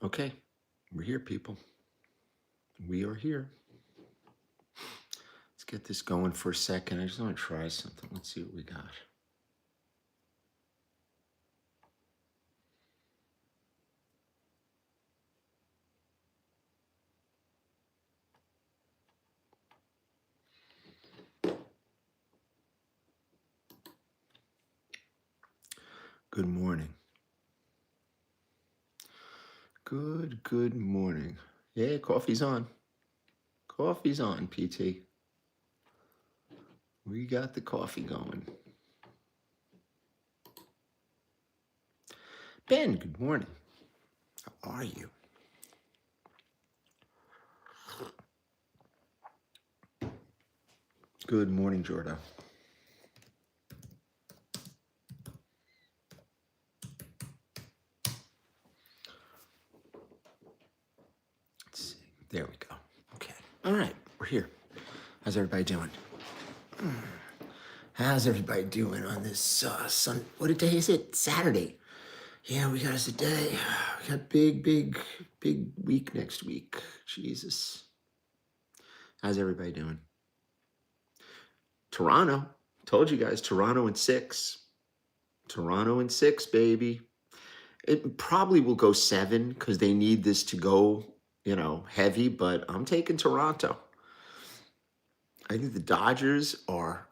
Okay, we're here, people. We are here. Let's get this going for a second. I just want to try something. Let's see what we got. Good morning. Good morning. Yeah, coffee's on. Coffee's on, PT. We got the coffee going. Ben, good morning. How are you? Good morning, Jordan. Let's see. There we go. Okay. All right, we're here. How's everybody doing? How's everybody doing on this what day is it? Saturday. Yeah, we got us a day. We got big week next week. Jesus. How's everybody doing? Toronto. Told you guys, Toronto in 6. Toronto in 6, baby. It probably will go 7 because they need this to go, heavy, but I'm taking Toronto. I think the Dodgers are.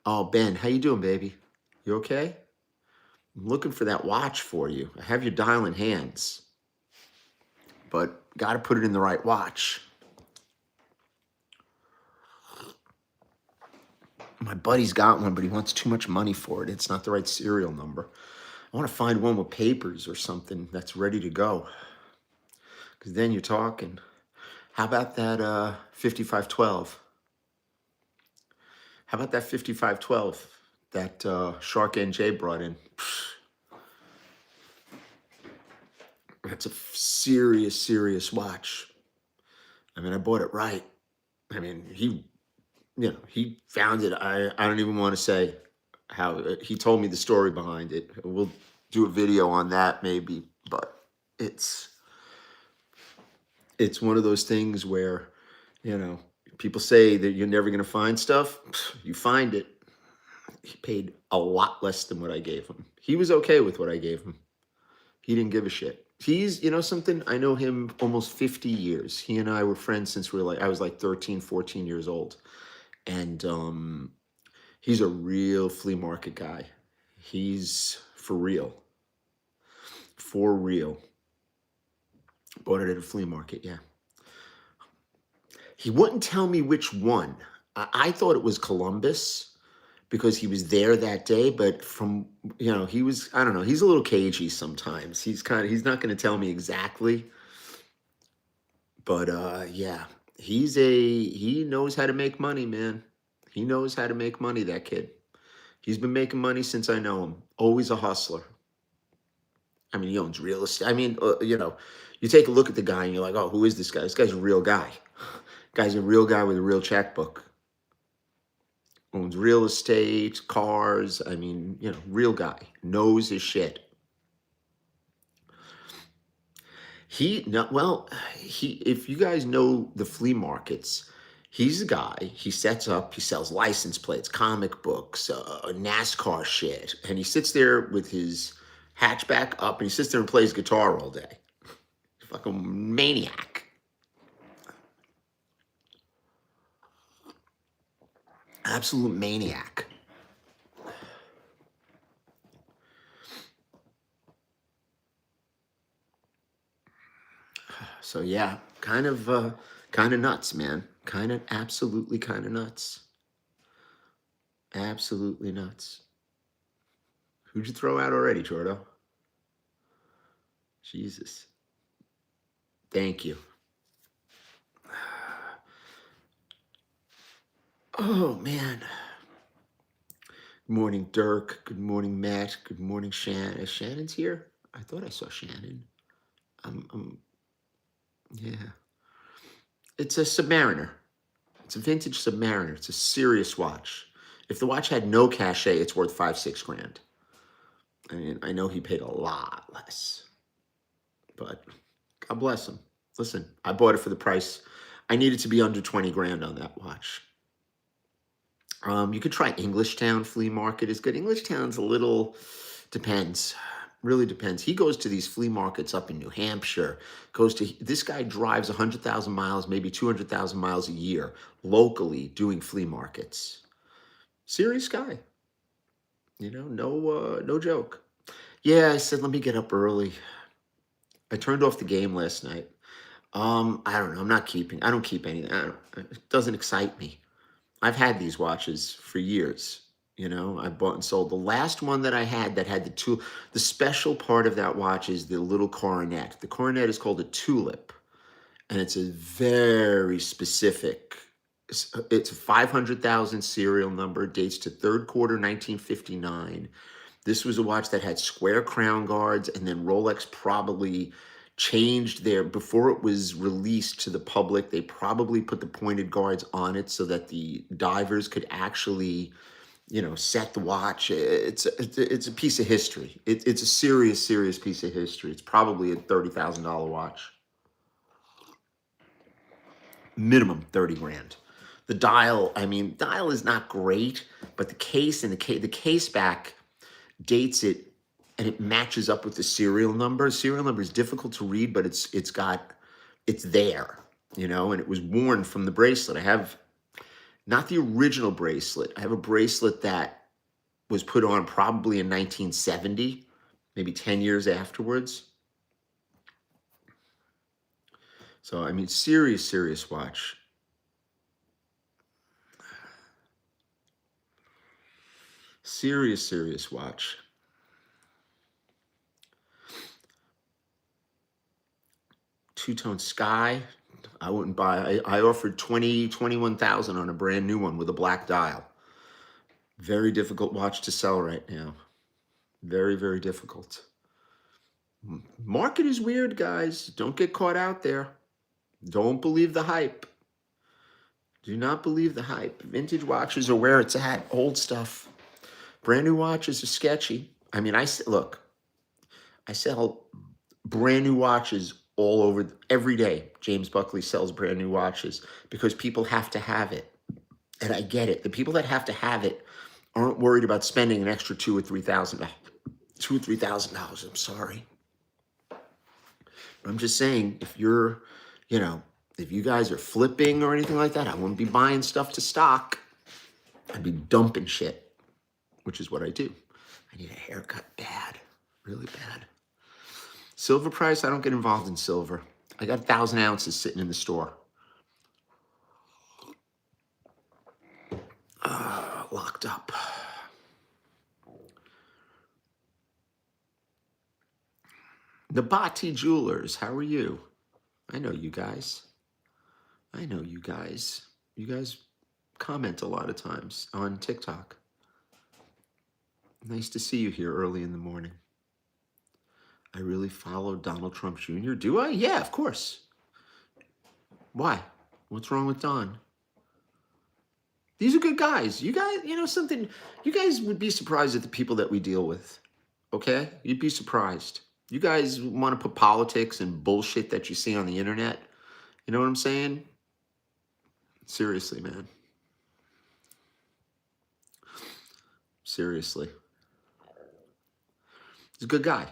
Oh, Ben, how you doing, baby? You okay? I'm looking for that watch for you. I have your dial in hands, but got to put it in the right watch. My buddy's got one, but he wants too much money for it. It's not the right serial number. I want to find one with papers or something that's ready to go. Because then you're talking. How about that 5512? How about that 5512 that Shark NJ brought in? That's a serious watch. I mean, I bought it right. I mean, he found it. I don't even want to say how he told me the story behind it. We'll do a video on that maybe, but it's one of those things where, people say that you're never going to find stuff. You find it. He paid a lot less than what I gave him. He was okay with what I gave him. He didn't give a shit. He's, something, I know him almost 50 years. He and I were friends since I was like 13, 14 years old. And he's a real flea market guy. He's for real. For real. Bought it at a flea market, yeah. He wouldn't tell me which one. I thought it was Columbus because he was there that day, but from, he was, I don't know, he's a little cagey sometimes. He's not going to tell me exactly. But yeah, he knows how to make money, man. He knows how to make money, that kid. He's been making money since I know him. Always a hustler. I mean, he owns real estate. I mean, you take a look at the guy and you're like, oh, who is this guy? This guy's a real guy. Guy's a real guy with a real checkbook. Owns real estate, cars. I mean, real guy. Knows his shit. If you guys know the flea markets, he's a guy, he sets up, he sells license plates, comic books, NASCAR shit. And he sits there with his hatchback up and he sits there and plays guitar all day. Fucking maniac. Absolute maniac. So yeah, kind of nuts, man. Absolutely kind of nuts. Absolutely nuts. Who'd you throw out already, Jordo? Jesus. Thank you. Oh, man. Good morning, Dirk. Good morning, Matt. Good morning, Shannon. Shannon's here? I thought I saw Shannon. Yeah. It's a Submariner. It's a vintage Submariner. It's a serious watch. If the watch had no cachet, it's worth $5-6 grand. I mean, I know he paid a lot less. But God bless him. Listen, I bought it for the price. I needed to be under 20 grand on that watch. You could try English Town flea market is good. English Town's a little depends. Really depends. He goes to these flea markets up in New Hampshire. This guy drives 100,000 miles, maybe 200,000 miles a year locally doing flea markets. Serious guy. No joke. Yeah, I said let me get up early. I turned off the game last night. I don't know. I don't keep anything. It doesn't excite me. I've had these watches for years. I bought and sold. The last one that I had that had the special part of that watch is the little coronet. The coronet is called a tulip, and it's a very specific, it's a 500,000 serial number, dates to third quarter 1959. This was a watch that had square crown guards, and then Rolex probably changed before it was released to the public. They probably put the pointed guards on it so that the divers could actually, set the watch. It's a piece of history. It's a serious piece of history. It's probably a $30,000 watch. Minimum 30 grand. The dial is not great, but the case and the case back dates it, and it matches up with the serial number. Serial number is difficult to read, but it's there, and it was worn from the bracelet. I have not the original bracelet. I have a bracelet that was put on probably in 1970, maybe 10 years afterwards. So, serious watch. Serious watch. Two-tone sky. I wouldn't buy. I offered 21,000 on a brand new one with a black dial. Very difficult watch to sell right now. Very difficult. Market is weird, guys. Don't get caught out there. Don't believe the hype. Do not believe the hype. Vintage watches are where it's at. Old stuff. Brand new watches are sketchy. I sell brand new watches all over every day. James Buckley sells brand new watches because people have to have it. And I get it. The people that have to have it aren't worried about spending an extra $2,000 or $3,000. $2,000 or $3,000. I'm sorry. I'm just saying, if you're, if you guys are flipping or anything like that, I wouldn't be buying stuff to stock. I'd be dumping shit, which is what I do. I need a haircut bad, really bad. Silver price, I don't get involved in silver. I got 1,000 ounces sitting in the store. Locked up. Nabati Jewelers, how are you? I know you guys. You guys comment a lot of times on TikTok. Nice to see you here early in the morning. I really follow Donald Trump Jr. Do I? Yeah, of course. Why? What's wrong with Don? These are good guys. You guys, something, you guys would be surprised at the people that we deal with. Okay? You'd be surprised. You guys want to put politics and bullshit that you see on the internet. You know what I'm saying? Seriously, man. Seriously. He's a good guy.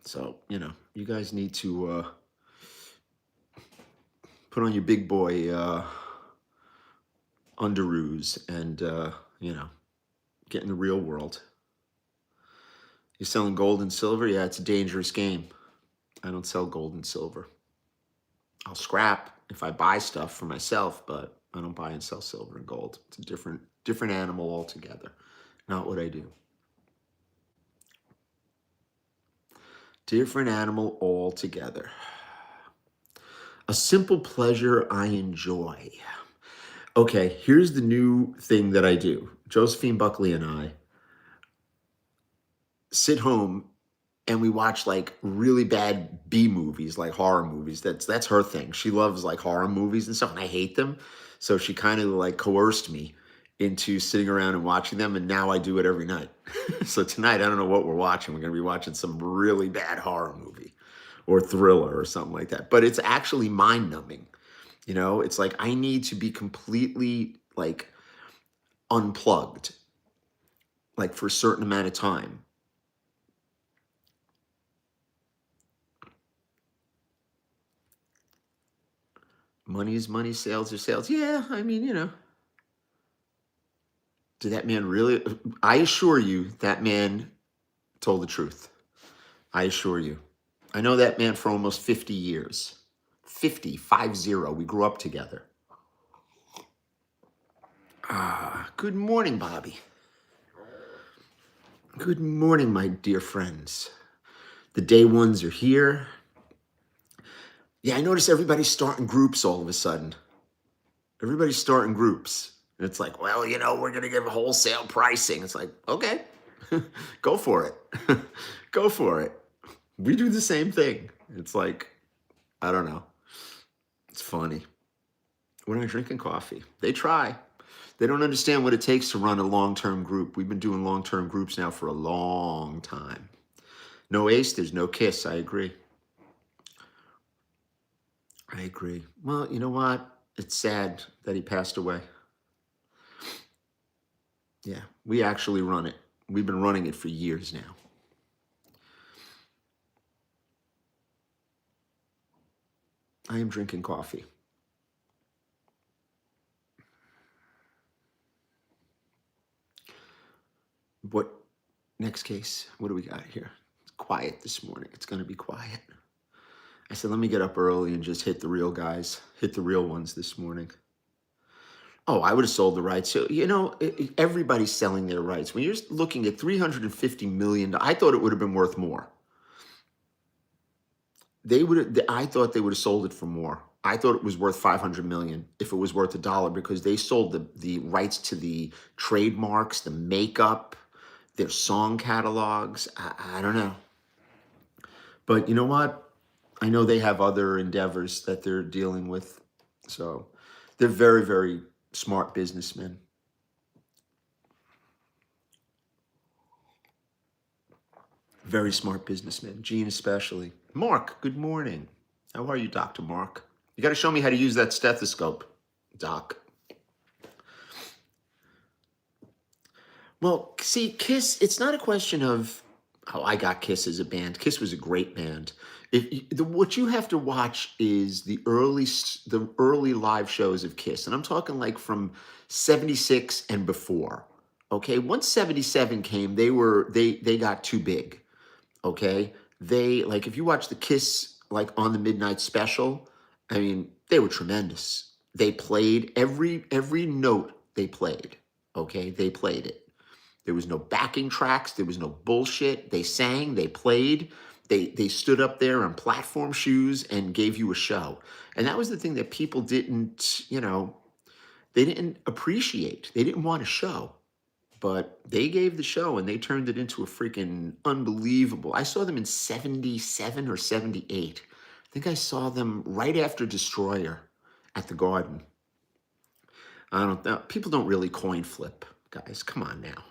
So, you guys need to put on your big boy underoos and, get in the real world. You're selling gold and silver? Yeah, it's a dangerous game. I don't sell gold and silver. I'll scrap if I buy stuff for myself, but I don't buy and sell silver and gold. It's a different animal altogether. Not what I do. Different animal altogether. A simple pleasure I enjoy. Okay, here's the new thing that I do. Josephine Buckley and I sit home and we watch like really bad B movies, like horror movies. That's her thing. She loves like horror movies and stuff, and I hate them. So she kind of like coerced me into sitting around and watching them, and now I do it every night. So tonight, I don't know what we're watching. We're going to be watching some really bad horror movie or thriller or something like that. But it's actually mind numbing. You know, it's like I need to be completely like unplugged, like for a certain amount of time. Money is money, sales are sales. Yeah, I mean, you know. Did that man really? I assure you, that man told the truth. I assure you. I know that man for almost 50 years. 50. We grew up together. Good morning, Bobby. Good morning, my dear friends. The day ones are here. Yeah, I notice everybody's starting groups all of a sudden. Everybody's starting groups. And it's like, well, you know, we're going to give wholesale pricing. It's like, okay, go for it. Go for it. We do the same thing. It's like, I don't know. It's funny. We're not drinking coffee. They try. They don't understand what it takes to run a long-term group. We've been doing long-term groups now for a long time. No Ace, there's no Kiss. I agree. I agree. Well, you know what? It's sad that he passed away. Yeah, we actually run it. We've been running it for years now. I am drinking coffee. What next case? What do we got here? It's quiet this morning. It's going to be quiet. I said, let me get up early and just hit the real guys, hit the real ones this morning. Oh, I would have sold the rights. So, you know, everybody's selling their rights. When you're looking at $350 million, I thought it would have been worth more. I thought they would have sold it for more. I thought it was worth 500 million if it was worth $1 because they sold the rights to the trademarks, the makeup, their song catalogs. I don't know. But you know what? I know they have other endeavors that they're dealing with. So they're very, very smart businessmen. Very smart businessmen. Gene especially. Mark, good morning. How are you, Dr. Mark? You got to show me how to use that stethoscope, Doc. Well, see, Kiss, it's not a question of, oh, I got Kiss as a band. Kiss was a great band. What you have to watch is the early live shows of Kiss. And I'm talking like from 76 and before. Okay, once 77 came, they got too big. Okay, they like if you watch the Kiss like on the Midnight Special, I mean they were tremendous. They played every note they played. Okay, they played it. There was no backing tracks. There was no bullshit. They sang. They played. They stood up there on platform shoes and gave you a show. And that was the thing that people didn't, you know, they didn't appreciate. They didn't want a show. But they gave the show and they turned it into a freaking unbelievable. I saw them in 77 or 78. I think I saw them right after Destroyer at the Garden. I don't know. People don't really coin flip, guys. Come on now.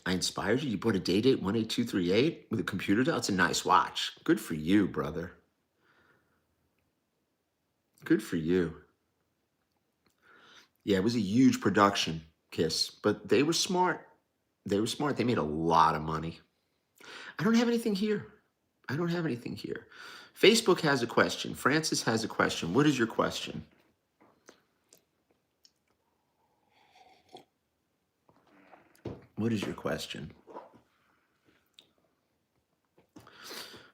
I inspired you. You bought a Day-Date 18238 with a computer dial. It's a nice watch. Good for you, brother. Good for you. Yeah, it was a huge production, Kiss, but they were smart. They were smart. They made a lot of money. I don't have anything here. I don't have anything here. Facebook has a question. Francis has a question. What is your question? What is your question?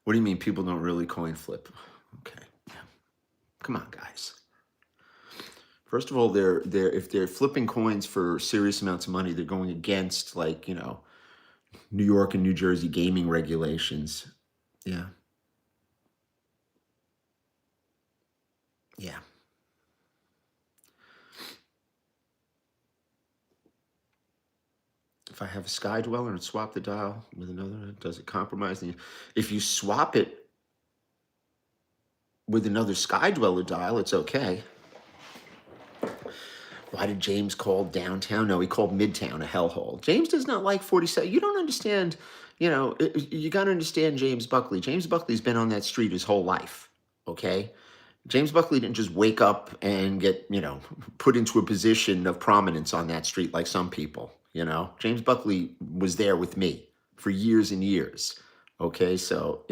What do you mean people don't really coin flip? Okay. Yeah. Come on, guys. First of all, if they're flipping coins for serious amounts of money, they're going against like, you know, New York and New Jersey gaming regulations. Yeah. Yeah. If I have a Sky Dweller and swap the dial with another, does it compromise? If you swap it with another Sky Dweller dial, it's okay. Why did James call downtown? No, he called Midtown a hellhole. James does not like 47. You don't understand, you got to understand James Buckley. James Buckley's been on that street his whole life, okay? James Buckley didn't just wake up and get, put into a position of prominence on that street like some people, James Buckley was there with me for years and years, okay? So,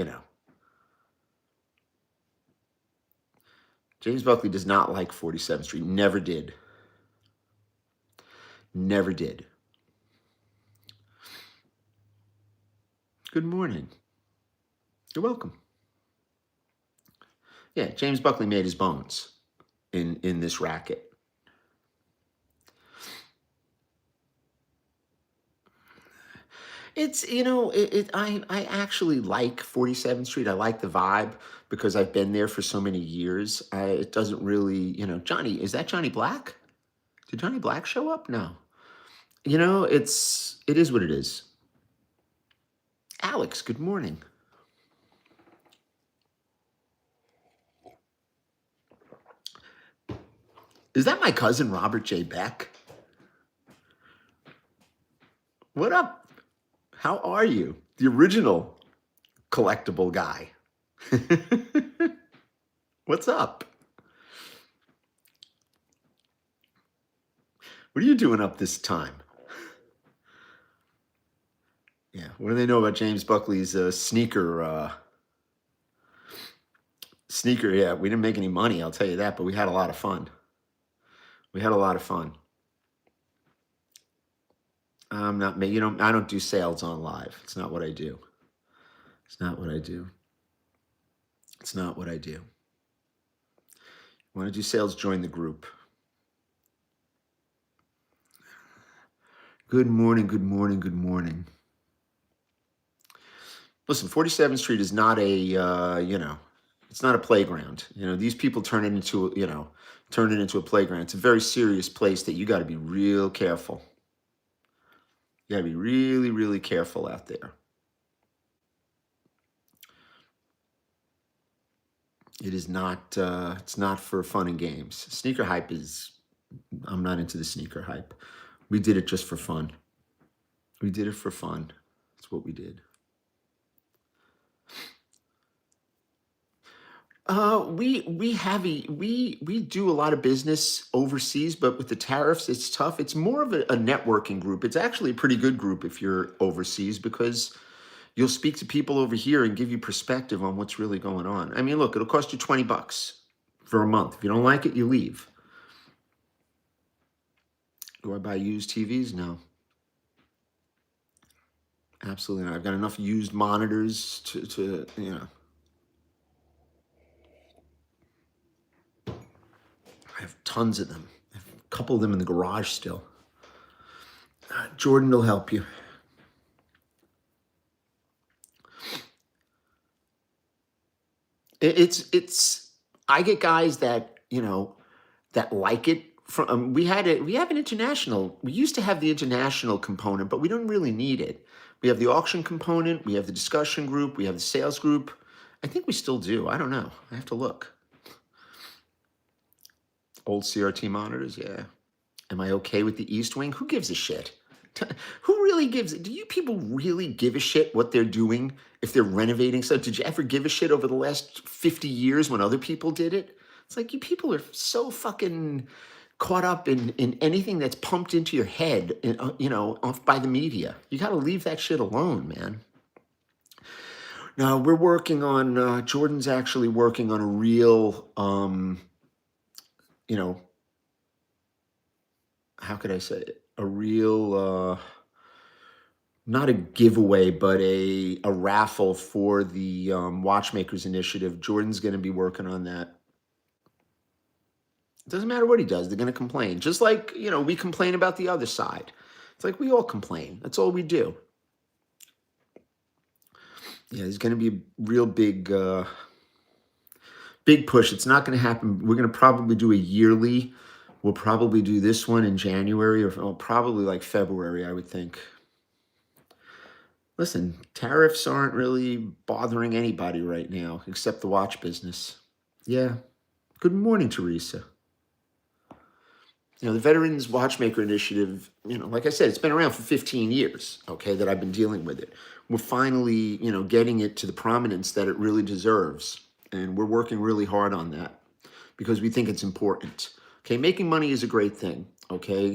James Buckley does not like 47th Street, never did. Never did. Good morning. You're welcome. Yeah, James Buckley made his bones in this racket. It's, I actually like 47th Street. I like the vibe because I've been there for so many years. It doesn't really, Johnny, is that Johnny Black? Did Johnny Black show up? No. It is what it is. Alex, good morning. Is that my cousin Robert J. Beck? What up? How are you? The original collectible guy. What's up? What are you doing up this time? Yeah, what do they know about James Buckley's sneaker? Yeah, we didn't make any money, I'll tell you that, but we had a lot of fun. We had a lot of fun. I'm not, I don't do sales on live. It's not what I do. It's not what I do. It's not what I do. You want to do sales? Join the group. Good morning, good morning, good morning. Listen, 47th Street is not it's not a playground. These people turn it into a playground. It's a very serious place that you got to be real careful. You got to be really, really careful out there. It is not, it's not for fun and games. Sneaker hype I'm not into the sneaker hype. We did it just for fun. We did it for fun. That's what we did. We do a lot of business overseas, but with the tariffs, it's tough. It's more of a networking group. It's actually a pretty good group if you're overseas because you'll speak to people over here and give you perspective on what's really going on. I mean, look, it'll cost you $20 for a month. If you don't like it, you leave. Do I buy used TVs? No. Absolutely not. I've got enough used monitors to I have tons of them. I have a couple of them in the garage still. Jordan will help you. I get guys that, that like it from, we have an international, we used to have the international component, but we don't really need it. We have the auction component, we have the discussion group, we have the sales group. I think we still do. I don't know. I have to look. Old CRT monitors, yeah. Am I okay with the East Wing? Who gives a shit? Who really gives it? Do you people really give a shit what they're doing if they're renovating stuff? Did you ever give a shit over the last 50 years when other people did it? It's like you people are so fucking caught up in anything that's pumped into your head, off by the media. You got to leave that shit alone, man. Now we're working on, Jordan's actually working on a real, how could I say it? A real, not a giveaway, but a raffle for the Watchmakers Initiative. Jordan's going to be working on that. It doesn't matter what he does. They're going to complain. Just like, we complain about the other side. It's like we all complain. That's all we do. Yeah, there's going to be a real big push. It's not going to happen. We're going to probably do a yearly. We'll probably do this one in January or probably like February, I would think. Listen, tariffs aren't really bothering anybody right now except the watch business. Yeah. Good morning, Teresa. the Veterans Watchmaker Initiative, like I said, it's been around for 15 years, okay, that I've been dealing with it. We're finally, getting it to the prominence that it really deserves. And we're working really hard on that because we think it's important. Okay, making money is a great thing, okay?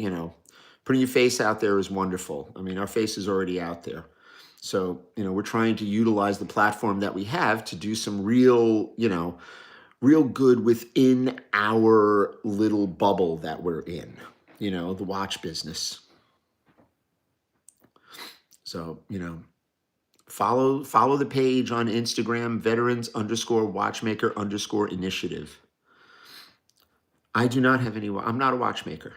Putting your face out there is wonderful. I mean, our face is already out there. So, we're trying to utilize the platform that we have to do some real good within our little bubble that we're in, the watch business. So, follow the page on Instagram, veterans_watchmaker_initiative. I do not have any, I'm not a watchmaker.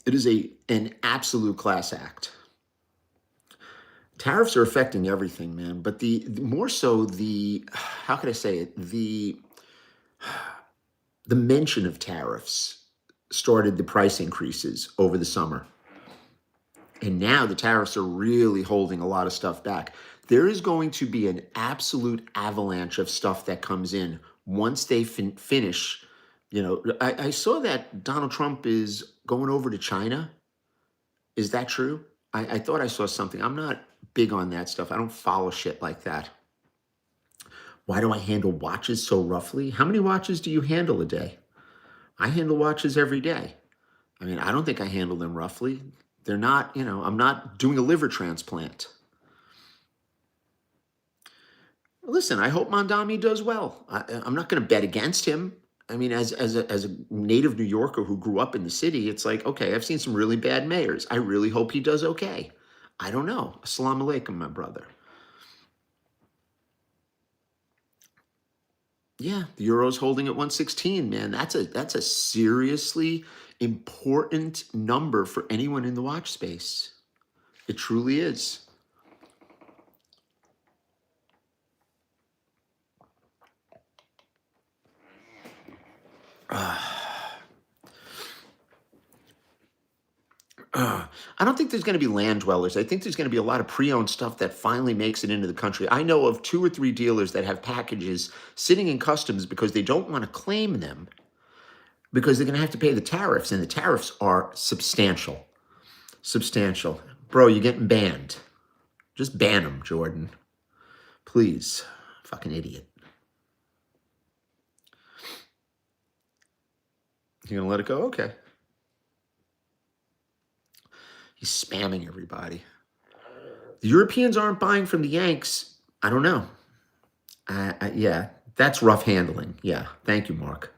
It is an absolute class act. Tariffs are affecting everything, man. But the more so how could I say it? The mention of tariffs started the price increases over the summer. And now the tariffs are really holding a lot of stuff back. There is going to be an absolute avalanche of stuff that comes in once they finish. I saw that Donald Trump is going over to China. Is that true? I thought I saw something. I'm not big on that stuff. I don't follow shit like that. Why do I handle watches so roughly? How many watches do you handle a day? I handle watches every day. I mean, I don't think I handle them roughly. They're not, I'm not doing a liver transplant. Listen, I hope Mondami does well. I'm not going to bet against him. I mean, as a native New Yorker who grew up in the city, it's like, okay, I've seen some really bad mayors. I really hope he does okay. I don't know. Assalamu alaikum, my brother. Yeah, the euro's holding at 116, man. That's a seriously important number for anyone in the watch space. It truly is. I don't think there's going to be land dwellers. I think there's going to be a lot of pre-owned stuff that finally makes it into the country. I know of 2 or 3 dealers that have packages sitting in customs because they don't want to claim them because they're going to have to pay the tariffs, and the tariffs are substantial. Substantial. Bro, you're getting banned. Just ban them, Jordan. Please. Fucking idiot. You're going to let it go? Okay. He's spamming everybody. The Europeans aren't buying from the Yanks. I don't know. Yeah, that's rough handling. Yeah, thank you, Mark.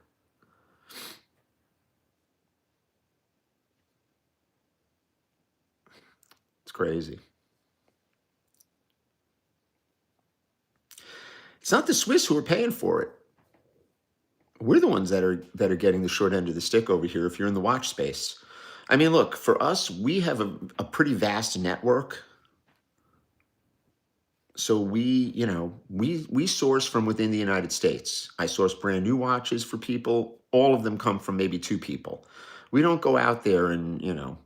It's crazy. It's not the Swiss who are paying for it. We're the ones that are getting the short end of the stick over here if you're in the watch space. I mean, look, for us, we have a pretty vast network. So we source from within the United States. I source brand new watches for people. All of them come from maybe 2 people. We don't go out there and,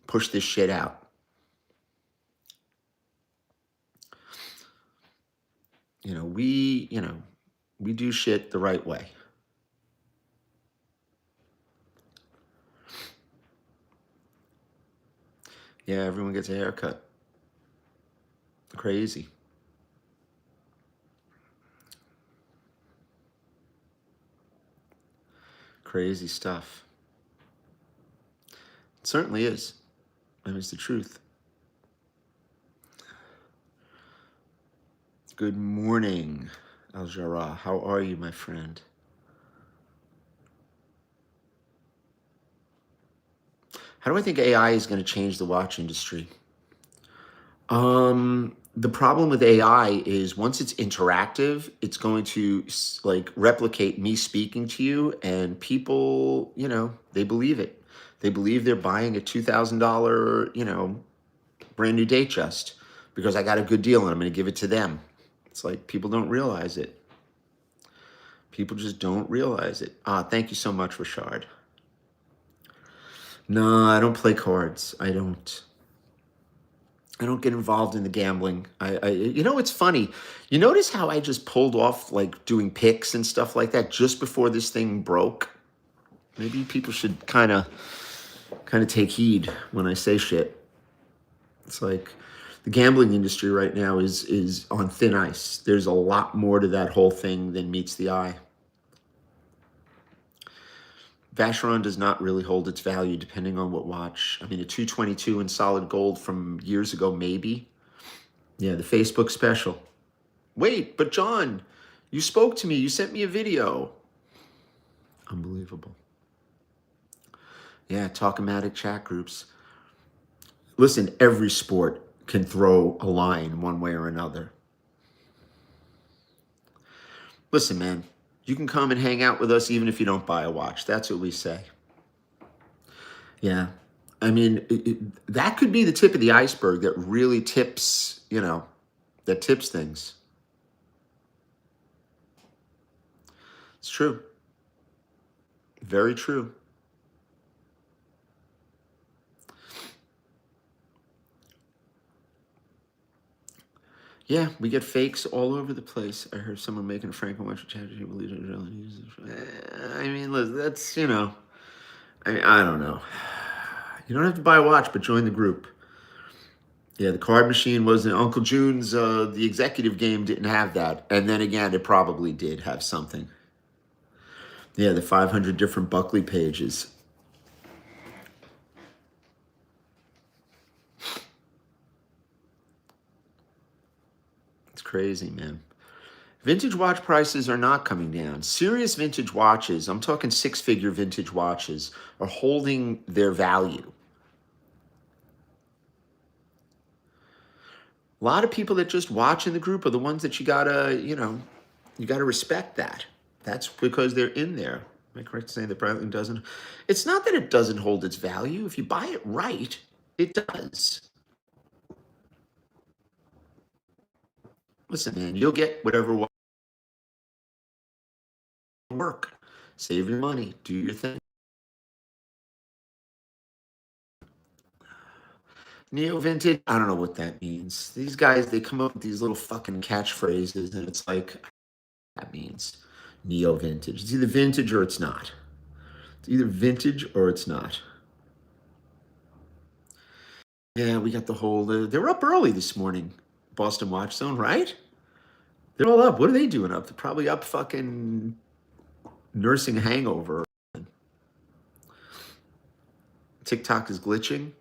push this shit out. We do shit the right way. Yeah, everyone gets a haircut. Crazy. Crazy stuff. It certainly is. I mean, it's the truth. Good morning, Al Jarrah. How are you, my friend? How do I think AI is going to change the watch industry? The problem with AI is once it's interactive, it's going to replicate me speaking to you, and people, they believe it. They believe they're buying a $2,000, brand new Datejust because I got a good deal and I'm going to give it to them. It's like people don't realize it. People just don't realize it. Thank you so much, Rashard. No, I don't play cards. I don't get involved in the gambling. It's funny. You notice how I just pulled off doing picks and stuff like that just before this thing broke? Maybe people should kind of take heed when I say shit. It's like the gambling industry right now is on thin ice. There's a lot more to that whole thing than meets the eye. Vacheron does not really hold its value depending on what watch. I mean, a 222 in solid gold from years ago, maybe. Yeah, the Facebook special. Wait, but John, you spoke to me. You sent me a video. Unbelievable. Yeah, Talkomatic chat groups. Listen, every sport can throw a line one way or another. Listen, man, you can come and hang out with us even if you don't buy a watch. That's what we say. Yeah. I mean, that could be the tip of the iceberg that really tips, that tips things. It's true. Very true. Yeah, we get fakes all over the place. I heard someone making a Franklin watch with ChatGPT. I mean, listen, that's, I don't know. You don't have to buy a watch, but join the group. Yeah, the card machine wasn't. Uncle June's, the executive game didn't have that. And then again, it probably did have something. Yeah, the 500 different Buckley pages. It's crazy, man. Vintage watch prices are not coming down. Serious vintage watches, I'm talking six-figure vintage watches, are holding their value. A lot of people that just watch in the group are the ones that you gotta respect that. That's because they're in there. Am I correct in saying that Breitling doesn't? It's not that it doesn't hold its value. If you buy it right, it does. Listen, man, you'll get whatever work. Save your money. Do your thing. Neo vintage, I don't know what that means. These guys, they come up with these little fucking catchphrases, and it's like, that means neo vintage. It's either vintage or it's not. It's either vintage or it's not. Yeah, we got the whole. They're up early this morning, Boston Watch Zone, right? They're all up. What are they doing up? They're probably up fucking nursing a hangover. TikTok is glitching.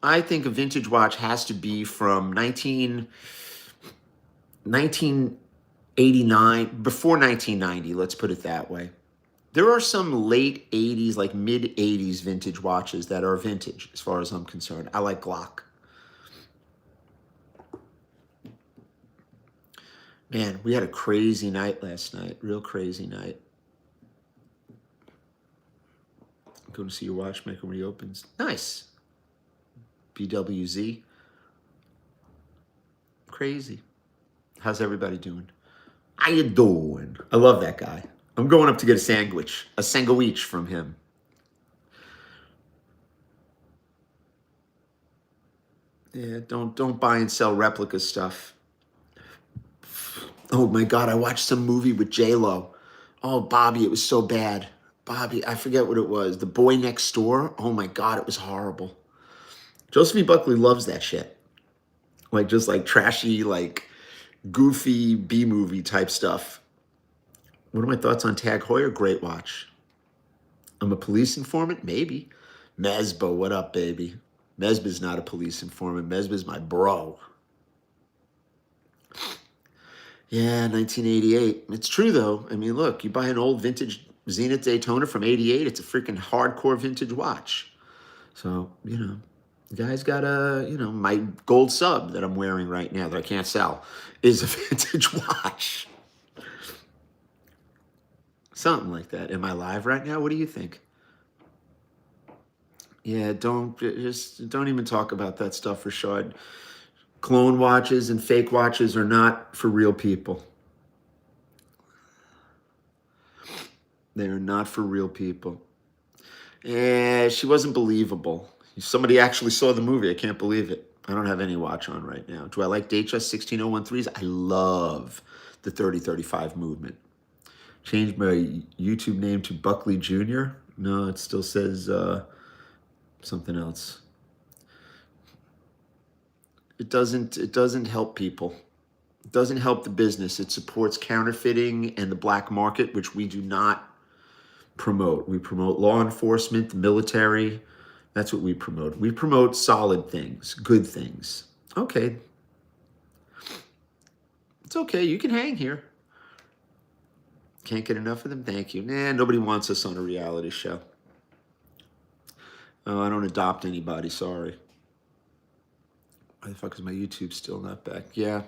I think a vintage watch has to be from 1989, before 1990, let's put it that way. There are some late 80s, like mid 80s vintage watches that are vintage as far as I'm concerned. I like Glock. Man, we had a crazy night last night. Real crazy night. Go to see your watchmaker when he opens. Nice. BWZ. Crazy. How's everybody doing? How you doing? I love that guy. I'm going up to get a sandwich from him. Yeah, don't buy and sell replica stuff. Oh my God, I watched some movie with J-Lo. Oh, Bobby, it was so bad. Bobby, I forget what it was. The Boy Next Door. Oh my God, it was horrible. Josephine Buckley loves that shit. Like just like trashy, like goofy B-movie type stuff. What are my thoughts on Tag Heuer? Great watch. I'm a police informant? Maybe. Mesba, what up, baby? Mesba's not a police informant. Mesba's my bro. Yeah, 1988. It's true, though. I mean, look, you buy an old vintage Zenith Daytona from 88, it's a freaking hardcore vintage watch. So, the guy's got my gold sub that I'm wearing right now that I can't sell is a vintage watch. Something like that. Am I live right now? What do you think? Yeah, don't even talk about that stuff, Rashad. Clone watches and fake watches are not for real people. They are not for real people. Yeah, she wasn't believable. Somebody actually saw the movie. I can't believe it. I don't have any watch on right now. Do I like Datejust 16013s? I love the 3035 movement. Changed my YouTube name to Buckley Jr. No, it still says something else. It doesn't help people. It doesn't help the business. It supports counterfeiting and the black market, which we do not promote. We promote law enforcement, the military. That's what we promote. We promote solid things, good things. Okay. It's okay. You can hang here. Can't get enough of them? Thank you. Nah, nobody wants us on a reality show. Oh, I don't adopt anybody. Sorry. Why the fuck is my YouTube still not back? Yeah.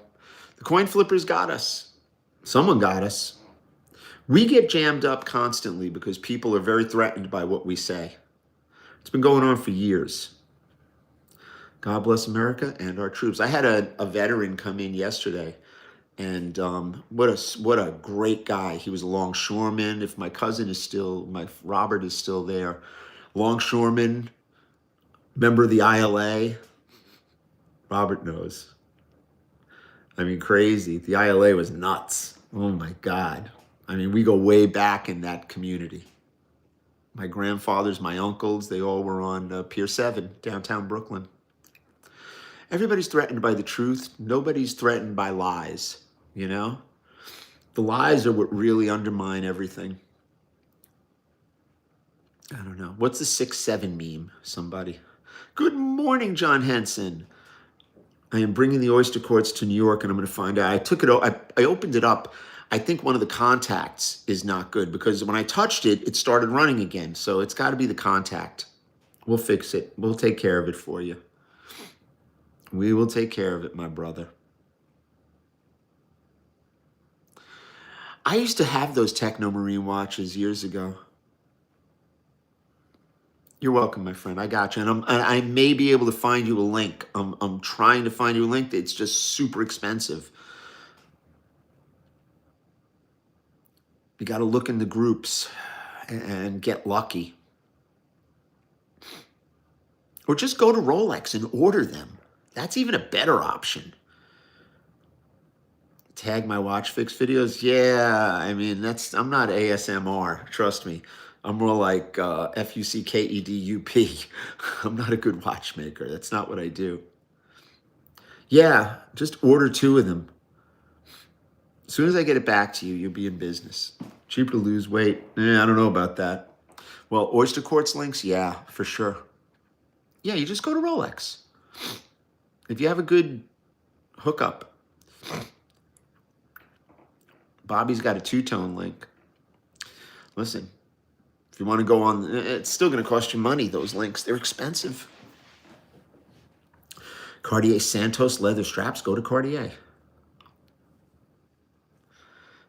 The coin flippers got us. Someone got us. We get jammed up constantly because people are very threatened by what we say. It's been going on for years. God bless America and our troops. I had a veteran come in yesterday, and what a great guy. He was a longshoreman. If my cousin is still, my Robert is still there, longshoreman, member of the ILA. Robert knows. I mean, crazy. The ILA was nuts. Oh my God. I mean, we go way back in that community. My grandfathers, my uncles, they all were on Pier 7, downtown Brooklyn. Everybody's threatened by the truth. Nobody's threatened by lies, you know? The lies are what really undermine everything. I don't know. What's the 6-7 meme? Somebody. Good morning, John Henson. I am bringing the oyster quartz to New York, and I'm going to find out. I opened it up. I think one of the contacts is not good because when I touched it, it started running again. So it's got to be the contact. We'll fix it. We'll take care of it for you. We will take care of it, my brother. I used to have those Technomarine watches years ago. You're welcome, my friend. I got you. And I may be able to find you a link. I'm trying to find you a link. It's just super expensive. You got to look in the groups and get lucky. Or just go to Rolex and order them. That's even a better option. Tag my watch fix videos? Yeah, I mean, I'm not ASMR, trust me. I'm more like FUCKEDUP. I'm not a good watchmaker. That's not what I do. Yeah, just order 2 of them. As soon as I get it back to you, you'll be in business. Cheaper to lose weight? I don't know about that. Well, oyster quartz links? Yeah, for sure. Yeah, you just go to Rolex. If you have a good hookup. Bobby's got a 2-tone link. Listen, if you want to go on, it's still going to cost you money, those links. They're expensive. Cartier Santos leather straps, go to Cartier.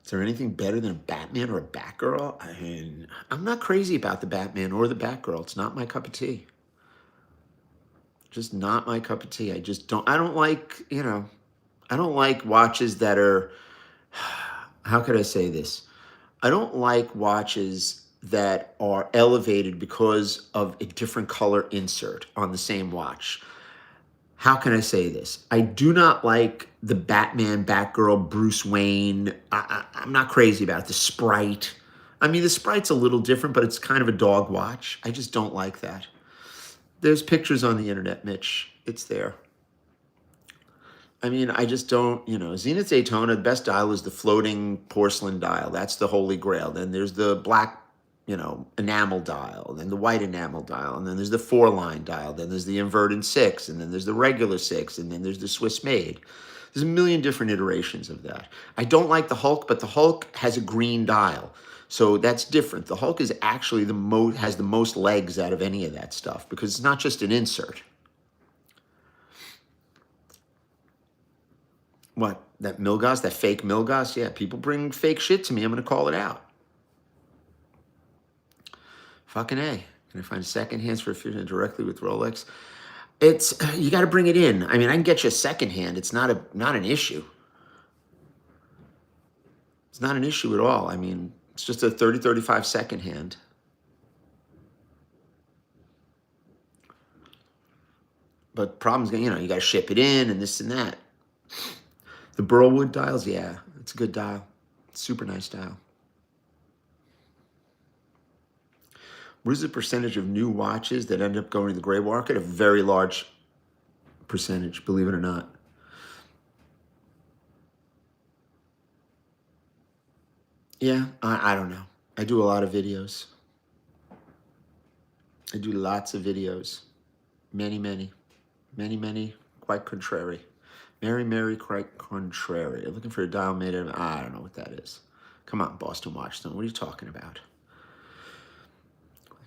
Is there anything better than a Batman or a Batgirl? I mean, I'm not crazy about the Batman or the Batgirl. It's not my cup of tea. Just not my cup of tea. I don't like, I don't like watches that are, how could I say this? I don't like watches that are elevated because of a different color insert on the same watch. How can I say this? I do not like the Batman, Batgirl, Bruce Wayne. I'm not crazy about it. The Sprite. I mean, the Sprite's a little different, but it's kind of a dog watch. I just don't like that. There's pictures on the internet, Mitch. It's there. I mean, I just don't, Zenith Daytona, the best dial is the floating porcelain dial. That's the holy grail. Then there's the black, enamel dial, then the white enamel dial, and then there's the 4-line dial, then there's the inverted 6, and then there's the regular 6, and then there's the Swiss made. There's a million different iterations of that. I don't like the Hulk, but the Hulk has a green dial. So that's different. The Hulk is actually has the most legs out of any of that stuff because it's not just an insert. What? That Milgauss, that fake Milgauss? Yeah, people bring fake shit to me. I'm going to call it out. Fucking A. Can I find secondhands for fitting directly with Rolex? You got to bring it in. I mean, I can get you a secondhand. It's not an issue. It's not an issue at all. I mean, it's just a 30-35 secondhand. But problems, you got to ship it in and this and that. The Burlwood dials, yeah, it's a good dial. Super nice dial. What is the percentage of new watches that end up going to the gray market? A very large percentage, believe it or not. Yeah, I don't know. I do a lot of videos. I do lots of videos. Many, many, many, many, quite contrary. Mary, quite contrary. Looking for a dial made of, I don't know what that is. Come on, Boston Watchstone. What are you talking about?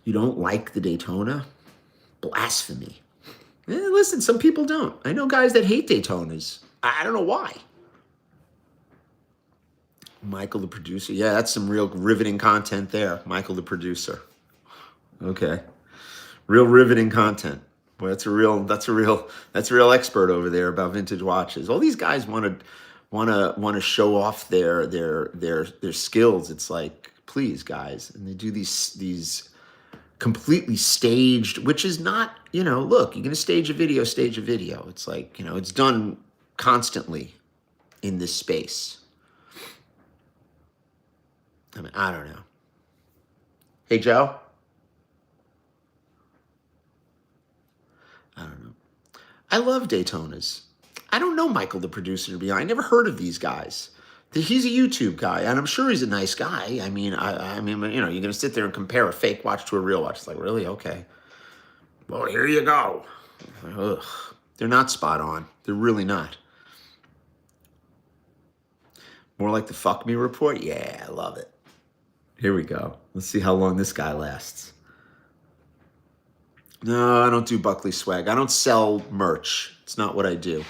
You don't like the Daytona? Blasphemy. Listen, some people don't. I know guys that hate Daytonas. I don't know why. Michael the producer. Yeah, that's some real riveting content there. Michael the producer. Okay. Real riveting content. Boy, that's a real expert over there about vintage watches. All these guys want to show off their skills. It's like, please, guys. And they do these completely staged, which is not, look, you're going to stage a video. It's like, it's done constantly in this space. I mean, I don't know. Hey, Joe? I don't know. I love Daytonas. I don't know Michael, the producer, to be honest. I never heard of these guys. He's a YouTube guy, and I'm sure he's a nice guy. I mean, you're going to sit there and compare a fake watch to a real watch. It's like, really? Okay. Well, here you go. Ugh. They're not spot on. They're really not. More like the fuck me report? Yeah, I love it. Here we go. Let's see how long this guy lasts. No, I don't do Buckley swag. I don't sell merch. It's not what I do.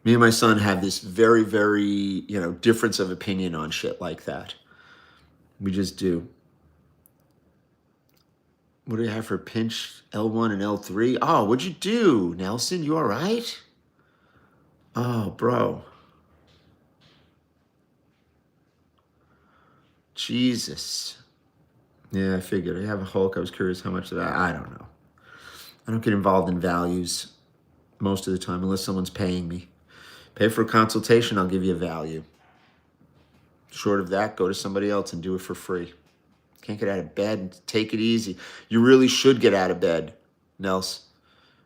Me and my son have this very, very, difference of opinion on shit like that. We just do. What do you have for pinch L1 and L3? Oh, what'd you do, Nelson? You all right? Oh, bro. Jesus. Yeah, I figured. I have a Hulk. I was curious how much of that. I don't know. I don't get involved in values most of the time unless someone's paying me. Pay for a consultation, I'll give you a value. Short of that, go to somebody else and do it for free. Can't get out of bed, take it easy. You really should get out of bed, Nels.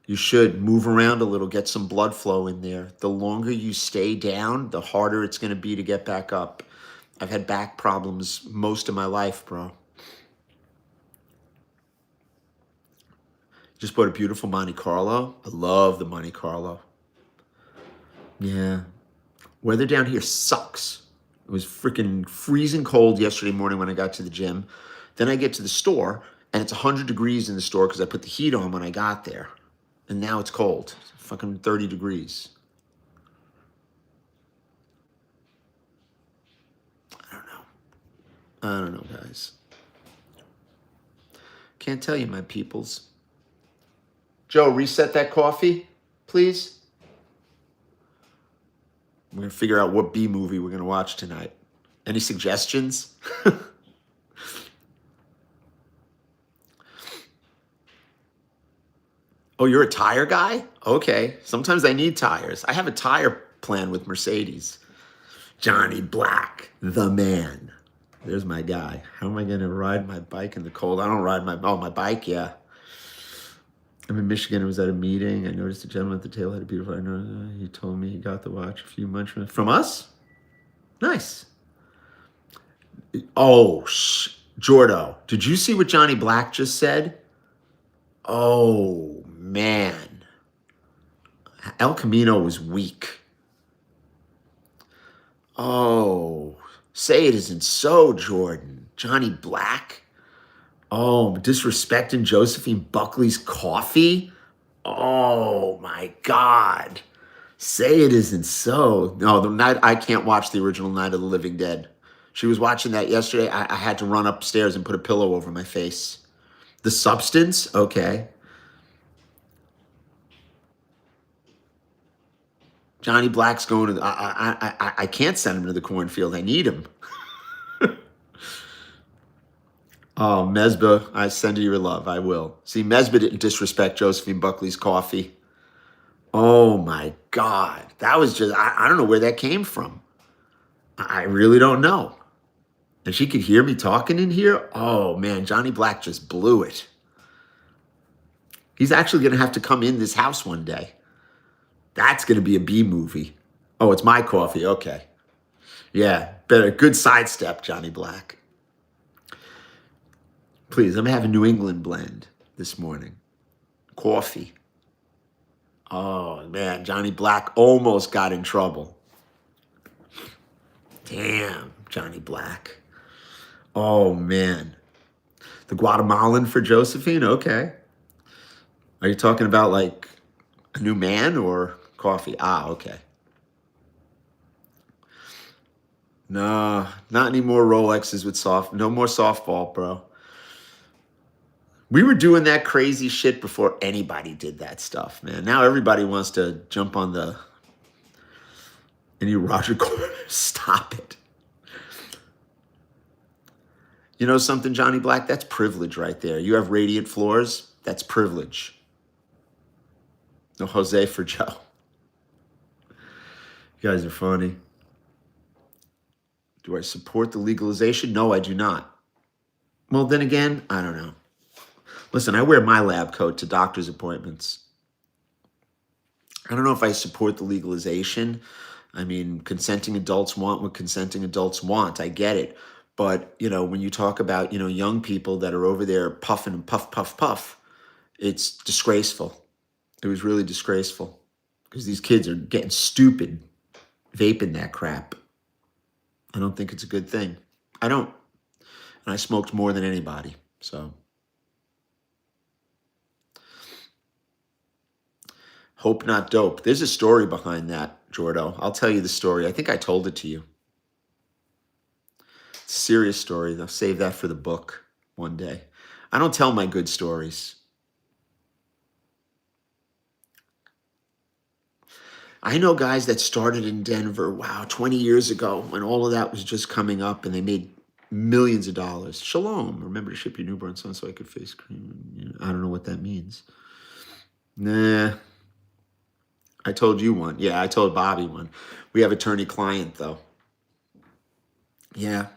You should move around a little, get some blood flow in there. The longer you stay down, the harder it's going to be to get back up. I've had back problems most of my life, bro. Just bought a beautiful Monte Carlo. I love the Monte Carlo. Yeah. Weather down here sucks. It was freaking freezing cold yesterday morning when I got to the gym. Then I get to the store, and it's 100 degrees in the store because I put the heat on when I got there. And now it's cold. It's fucking 30 degrees. I don't know, guys. Can't tell you, my peoples. Joe, reset that coffee, please. We're going to figure out what B movie we're going to watch tonight. Any suggestions? Oh, you're a tire guy? Okay. Sometimes I need tires. I have a tire plan with Mercedes. Johnny Black, the man. There's my guy. How am I going to ride my bike in the cold? I don't ride my bike, yeah. I'm in Michigan. I was at a meeting. I noticed a gentleman at the table had a beautiful. He told me he got the watch a few months from us. Nice. Oh, Jordo, did you see what Johnny Black just said? Oh, man. El Camino was weak. Oh, say it isn't so, Jordan. Johnny Black? Oh, disrespecting Josephine Buckley's coffee? Oh, my God. Say it isn't so. No, I can't watch the original Night of the Living Dead. She was watching that yesterday. I had to run upstairs and put a pillow over my face. The Substance? Okay. Johnny Black's going to... I can't send him to the cornfield. I need him. Oh, Mesba, I send you your love. I will. See, Mesba didn't disrespect Josephine Buckley's coffee. Oh, my God. That was just... I don't know where that came from. I really don't know. and she could hear me talking in here. Oh man, Johnny Black just blew it. He's actually going to have to come in this house one day. That's going to be a B movie. Oh, it's my coffee. Okay. Yeah, better. Good sidestep, Johnny Black. Please, I'm having New England blend this morning. Coffee. Oh, man, Johnny Black almost got in trouble. Damn, Johnny Black. Oh, man. The Guatemalan for Josephine? Okay. Are you talking about like a new man or coffee? Ah, okay. No, not any more Rolexes with no more softball, bro. We were doing that crazy shit before anybody did that stuff, man. Now everybody wants to jump on the any Roger Corner. Stop it. You know something, Johnny Black? That's privilege right there. You have radiant floors. That's privilege. No Jose for Joe. You guys are funny. Do I support the legalization? No, I do not. Well, then again, I don't know. Listen, I wear my lab coat to doctor's appointments. I don't know if I support the legalization. I mean, consenting adults want what consenting adults want. I get it. But, when you talk about, young people that are over there puffing and puff, puff, puff, it's disgraceful. It was really disgraceful because these kids are getting stupid vaping that crap. I don't think it's a good thing. I don't. And I smoked more than anybody. So. Hope not dope. There's a story behind that, Jordo. I'll tell you the story. I think I told it to you. It's a serious story. I'll save that for the book one day. I don't tell my good stories. I know guys that started in Denver, 20 years ago when all of that was just coming up and they made millions of dollars. Shalom. Remember to ship your newborn son so I could face cream. I don't know what that means. Nah. I told you one. Yeah, I told Bobby one. We have attorney-client, though. Yeah.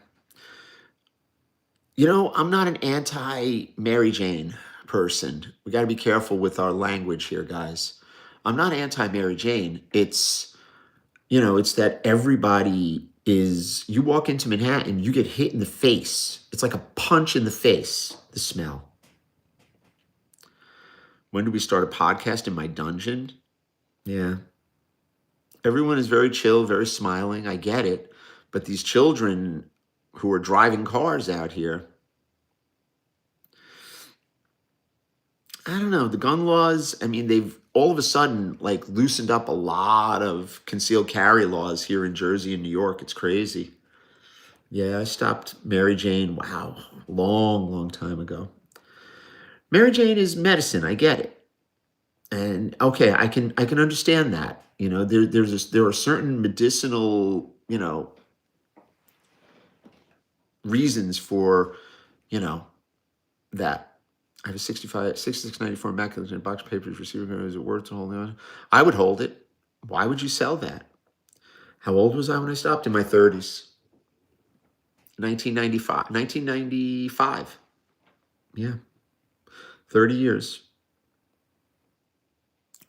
I'm not an anti-Mary Jane person. We got to be careful with our language here, guys. I'm not anti-Mary Jane. It's that everybody is, you walk into Manhattan, you get hit in the face. It's like a punch in the face, the smell. When do we start a podcast in my dungeon? Yeah. Everyone is very chill, very smiling. I get it. But these children who are driving cars out here, I don't know. The gun laws, they've all of a sudden loosened up a lot of concealed carry laws here in Jersey and New York. It's crazy. Yeah, I stopped Mary Jane. Wow. Long, long time ago. Mary Jane is medicine. I get it. And okay, I can understand that. There are certain medicinal, reasons for, that. I have a 6694 Immaculate box papers receiver. Is it worth holding on? I would hold it. Why would you sell that? How old was I when I stopped? In my 30s. 1995. Yeah. 30 years.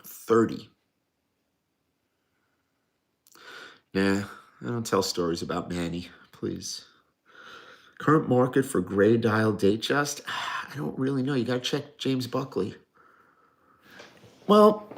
30. Yeah, I don't tell stories about Manny, please. Current market for gray dial Datejust? I don't really know. You got to check James Buckley. Well,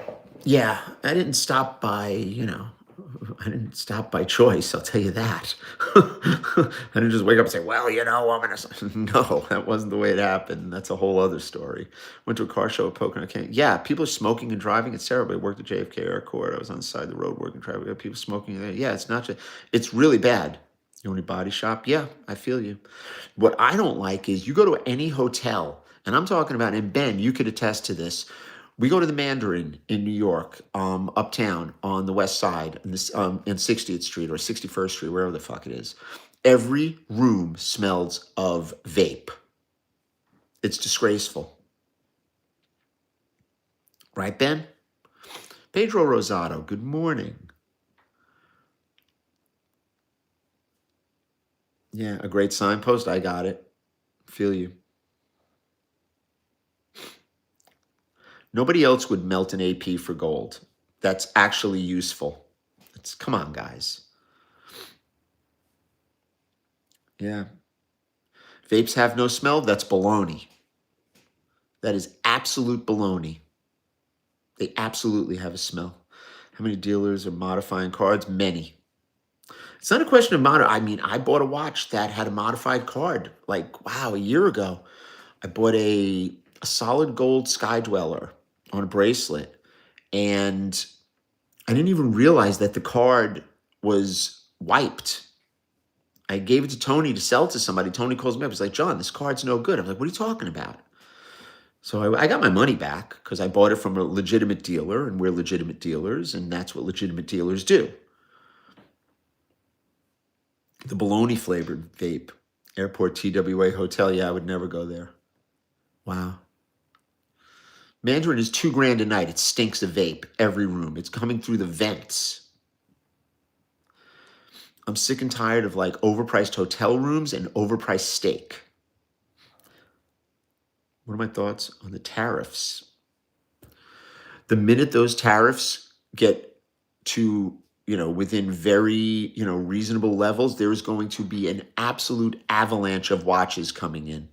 yeah, I didn't stop by, I didn't stop by choice. I'll tell you that. I didn't just wake up and say, well, I'm going to... No, that wasn't the way it happened. That's a whole other story. Went to a car show at Pocono Canyon. Yeah, people are smoking and driving. It's terrible. I worked at JFK Airport. I was on the side of the road working traffic. People smoking there. Yeah, it's not just... It's really bad. You own a body shop? Yeah, I feel you. What I don't like is you go to any hotel, and I'm talking about, and Ben, you could attest to this. We go to the Mandarin in New York, uptown on the west side, in 60th Street or 61st Street, wherever the fuck it is. Every room smells of vape. It's disgraceful. Right, Ben? Pedro Rosado, good morning. Yeah, a great signpost. I got it. Feel you. Nobody else would melt an AP for gold. That's actually useful. Come on, guys. Yeah. Vapes have no smell. That's baloney. That is absolute baloney. They absolutely have a smell. How many dealers are modifying cards? Many. It's not a question of I mean, I bought a watch that had a modified card. Like, wow, a year ago. I bought a solid gold Sky Dweller on a bracelet. And I didn't even realize that the card was wiped. I gave it to Tony to sell to somebody. Tony calls me up. He's like, John, this card's no good. I'm like, what are you talking about? So I got my money back because I bought it from a legitimate dealer, and we're legitimate dealers, and that's what legitimate dealers do. The bologna flavored vape. Airport TWA Hotel. Yeah, I would never go there. Wow. Mandarin is $2,000 a night. It stinks of vape. Every room. It's coming through the vents. I'm sick and tired of like overpriced hotel rooms and overpriced steak. What are my thoughts on the tariffs? The minute those tariffs get to, within very, reasonable levels, there is going to be an absolute avalanche of watches coming in.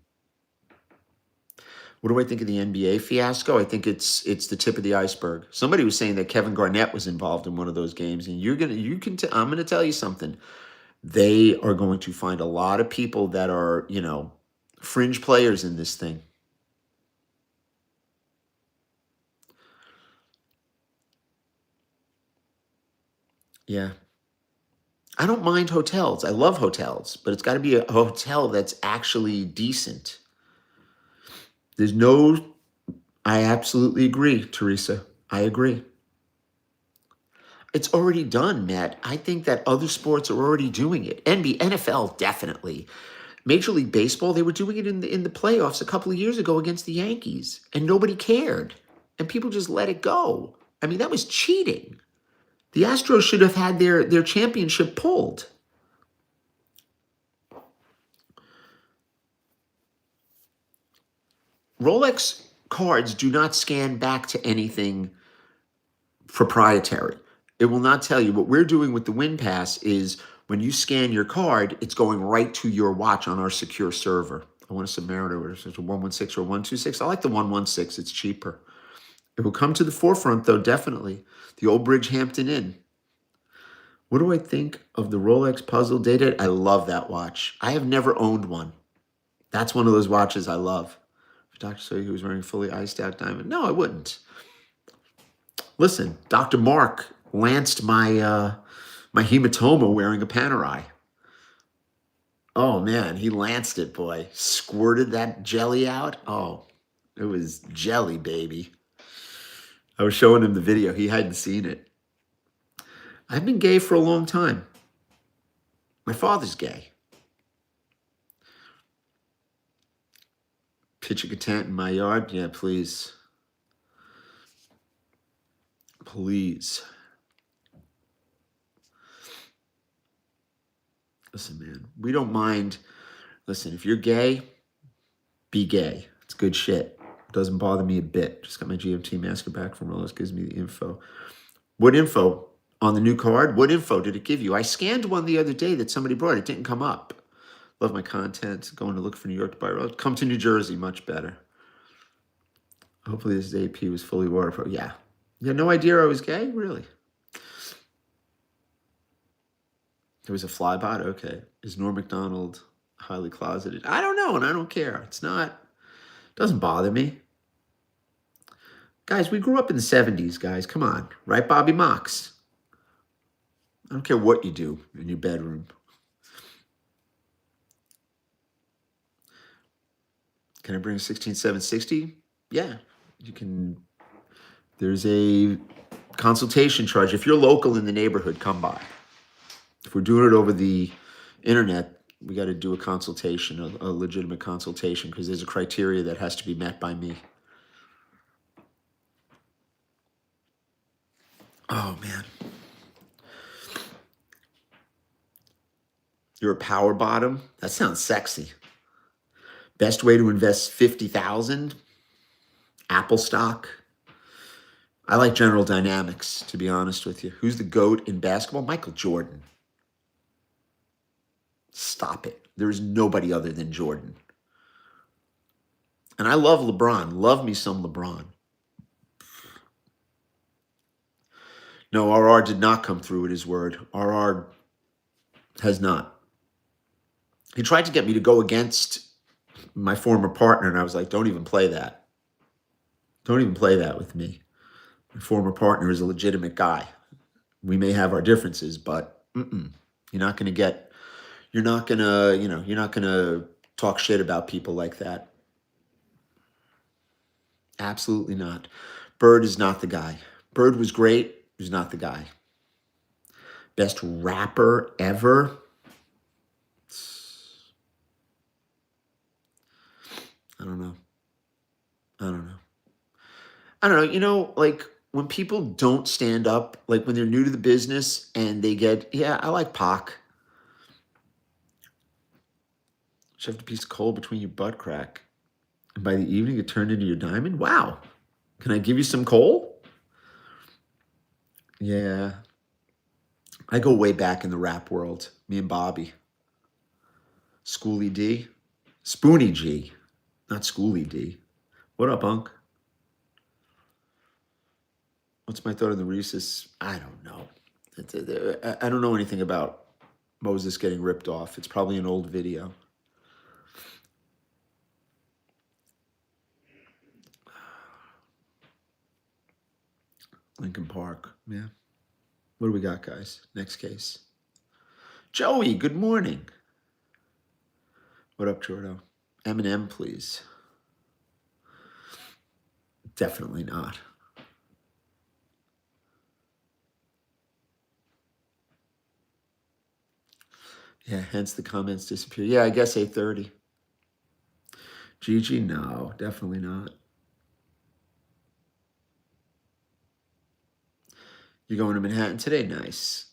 What do I think of the NBA fiasco? I think it's the tip of the iceberg. Somebody was saying that Kevin Garnett was involved in one of those games, and I'm gonna tell you something. They are going to find a lot of people that are, fringe players in this thing. Yeah. I don't mind hotels. I love hotels, but it's got to be a hotel that's actually decent. There's no, I absolutely agree, Teresa. I agree. It's already done, Matt. I think that other sports are already doing it. NFL, definitely. Major League Baseball, they were doing it in the playoffs a couple of years ago against the Yankees, and nobody cared. And people just let it go. I mean, that was cheating. The Astros should have had their championship pulled. Rolex cards do not scan back to anything proprietary. It will not tell you. What we're doing with the WinPass is when you scan your card, it's going right to your watch on our secure server. I want a Submariner, which is a 116 or 126. I like the 116. It's cheaper. It will come to the forefront, though, definitely. The old Bridgehampton Inn. What do I think of the Rolex Puzzle Date? I love that watch. I have never owned one. That's one of those watches I love. If Dr. Soy, who was wearing fully iced out diamond. No, I wouldn't. Listen, Dr. Mark lanced my hematoma wearing a Panerai. Oh man, he lanced it, boy. Squirted that jelly out. Oh, it was jelly, baby. I was showing him the video. He hadn't seen it. I've been gay for a long time. My father's gay. Pitching a tent in my yard? Yeah, please. Please. Listen, man, we don't mind. Listen, if you're gay, be gay. It's good shit. Doesn't bother me a bit. Just got my GMT masker back from Rolex. Gives me the info. What info? On the new card? What info did it give you? I scanned one the other day that somebody brought. It didn't come up. Love my content. Going to look for New York to buy Rolex. Come to New Jersey. Much better. Hopefully this AP was fully waterproof. Yeah. You had no idea I was gay? Really? It was a flybot? Okay. Is Norm MacDonald highly closeted? I don't know, and I don't care. It's not, it doesn't bother me. Guys, we grew up in the 70s, guys. Come on. Right, Bobby Mox? I don't care what you do in your bedroom. Can I bring a 16760? Yeah. You can. There's a consultation charge. If you're local in the neighborhood, come by. If we're doing it over the internet, we got to do a consultation, a legitimate consultation, because there's a criteria that has to be met by me. Oh, man. You're a power bottom? That sounds sexy. Best way to invest 50,000? Apple stock? I like General Dynamics, to be honest with you. Who's the GOAT in basketball? Michael Jordan. Stop it. There is nobody other than Jordan. And I love LeBron. Love me some LeBron. No, RR did not come through with his word. RR has not. He tried to get me to go against my former partner, and I was like, don't even play that. Don't even play that with me. My former partner is a legitimate guy. We may have our differences, but you're not going to get, you're not going to, you're not going to talk shit about people like that. Absolutely not. Bird is not the guy. Bird was great. He's not the guy. Best rapper ever? I don't know. I don't know. I don't know. Like when people don't stand up, like when they're new to the business and they get, yeah, I like Pac. Shoved a piece of coal between your butt crack. And by the evening, it turned into your diamond? Wow. Can I give you some coal? Yeah. I go way back in the rap world. Me and Bobby. Schoolie D. Spoonie G. Not Schoolie D. What up, Unc? What's my thought on the Reese's? I don't know. I don't know anything about Moses getting ripped off. It's probably an old video. Lincoln Park. Yeah. What do we got, guys? Next case. Joey, good morning. What up, Jordo? Eminem, please. Definitely not. Yeah, hence the comments disappear. Yeah, I guess 8:30. Gigi, no, definitely not. You're going to Manhattan today? Nice.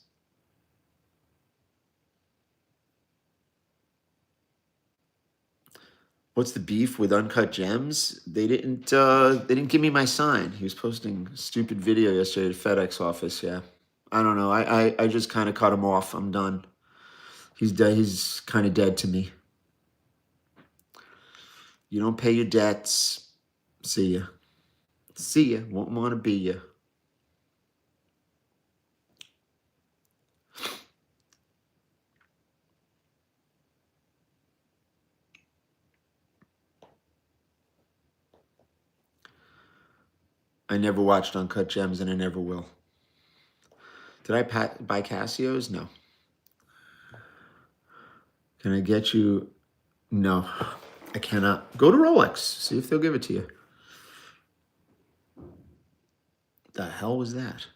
What's the beef with Uncut Gems? They didn't give me my sign. He was posting a stupid video yesterday at FedEx office. Yeah. I don't know. I just kind of cut him off. I'm done. He's dead. He's kind of dead to me. You don't pay your debts. See ya. See ya. Won't want to be ya. I never watched Uncut Gems, and I never will. Did I buy Casios? No. Can I get you? No, I cannot. Go to Rolex. See if they'll give it to you. The hell was that?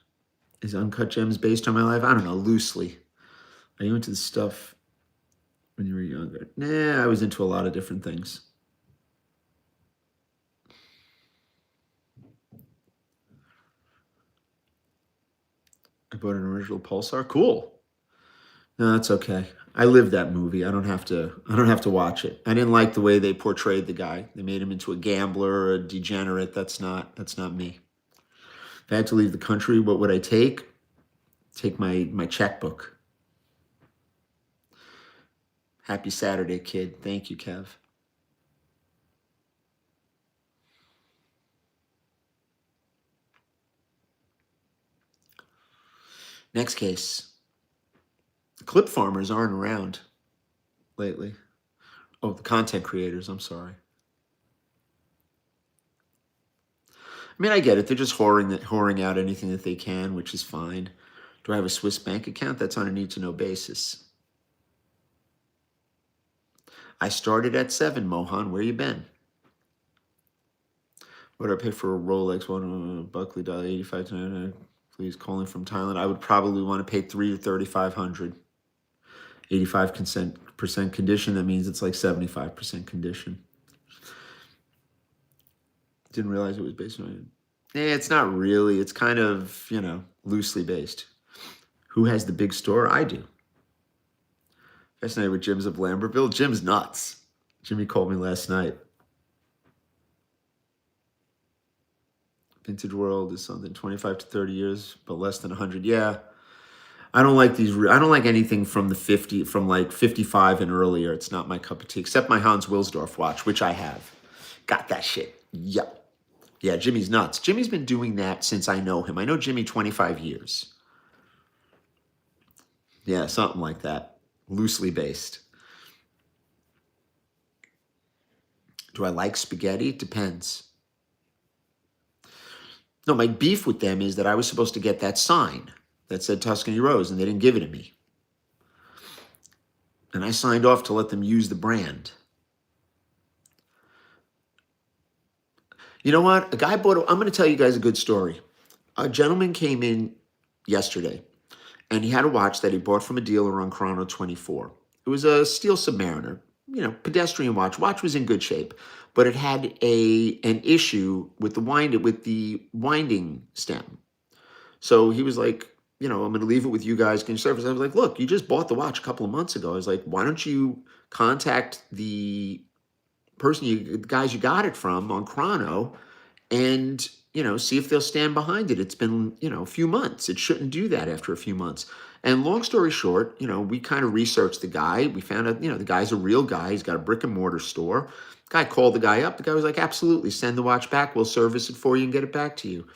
Is Uncut Gems based on my life? I don't know, loosely. Are you into the stuff when you were younger? Nah, I was into a lot of different things. I bought an original Pulsar. Cool. No, that's okay. I lived that movie. I don't have to watch it. I didn't like the way they portrayed the guy. They made him into a gambler or a degenerate. That's not me. If I had to leave the country, what would I take? Take my checkbook. Happy Saturday, kid. Thank you, Kev. Next case. Clip farmers aren't around lately. Oh, the content creators, I'm sorry. I mean, I get it. They're just whoring out anything that they can, which is fine. Do I have a Swiss bank account? That's on a need-to-know basis. I started at 7, Mohan. Where you been? What do I pay for a Rolex? One Buckley $85 to please calling from Thailand. I would probably want to pay $3,000 to $3,500. 85% condition. That means it's like 75% condition. Didn't realize it was based on. It's not really. It's kind of, loosely based. Who has the big store? I do. If Last night with Jim's of Lambertville. Jim's nuts. Jimmy called me last night. Vintage World is something 25 to 30 years, but less than 100. Yeah. I don't like these. I don't like anything from the 50, from like 55 and earlier. It's not my cup of tea, except my Hans Wilsdorf watch, which I have. Got that shit. Yep. Yeah, Jimmy's nuts. Jimmy's been doing that since I know him. I know Jimmy 25 years. Yeah, something like that. Loosely based. Do I like spaghetti? It depends. No, my beef with them is that I was supposed to get that sign that said Tuscany Rose, and they didn't give it to me. And I signed off to let them use the brand. You know what? A guy bought, I'm going to tell you guys a good story. A gentleman came in yesterday, and he had a watch that he bought from a dealer on Chrono 24. It was a Steel Submariner, pedestrian watch. Watch was in good shape, but it had an issue with the winding stem. So he was like, I'm going to leave it with you guys. Can you service? I was like, look, you just bought the watch a couple of months ago. I was like, why don't you contact the guys you got it from on Chrono and, see if they'll stand behind it. It's been, a few months. It shouldn't do that after a few months. And long story short, we kind of researched the guy. We found out, the guy's a real guy. He's got a brick and mortar store. Guy called the guy up. The guy was like, absolutely, send the watch back. We'll service it for you and get it back to you.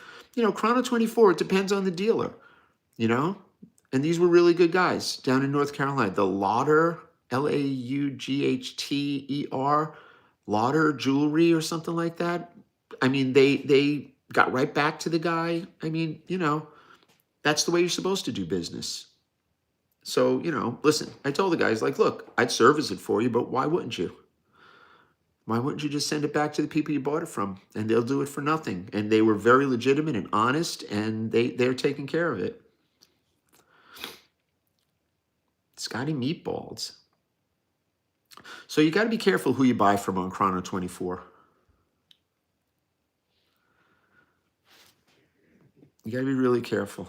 Chrono 24, it depends on the dealer, And these were really good guys down in North Carolina. The Lauder, Laughther, Lauder Jewelry or something like that. I mean, they got right back to the guy. I mean, that's the way you're supposed to do business. So, listen, I told the guys, like, look, I'd service it for you, but why wouldn't you? Why wouldn't you just send it back to the people you bought it from? And they'll do it for nothing. And they were very legitimate and honest, and they're taking care of it. Scotty Meatballs. So you got to be careful who you buy from on Chrono 24. You got to be really careful.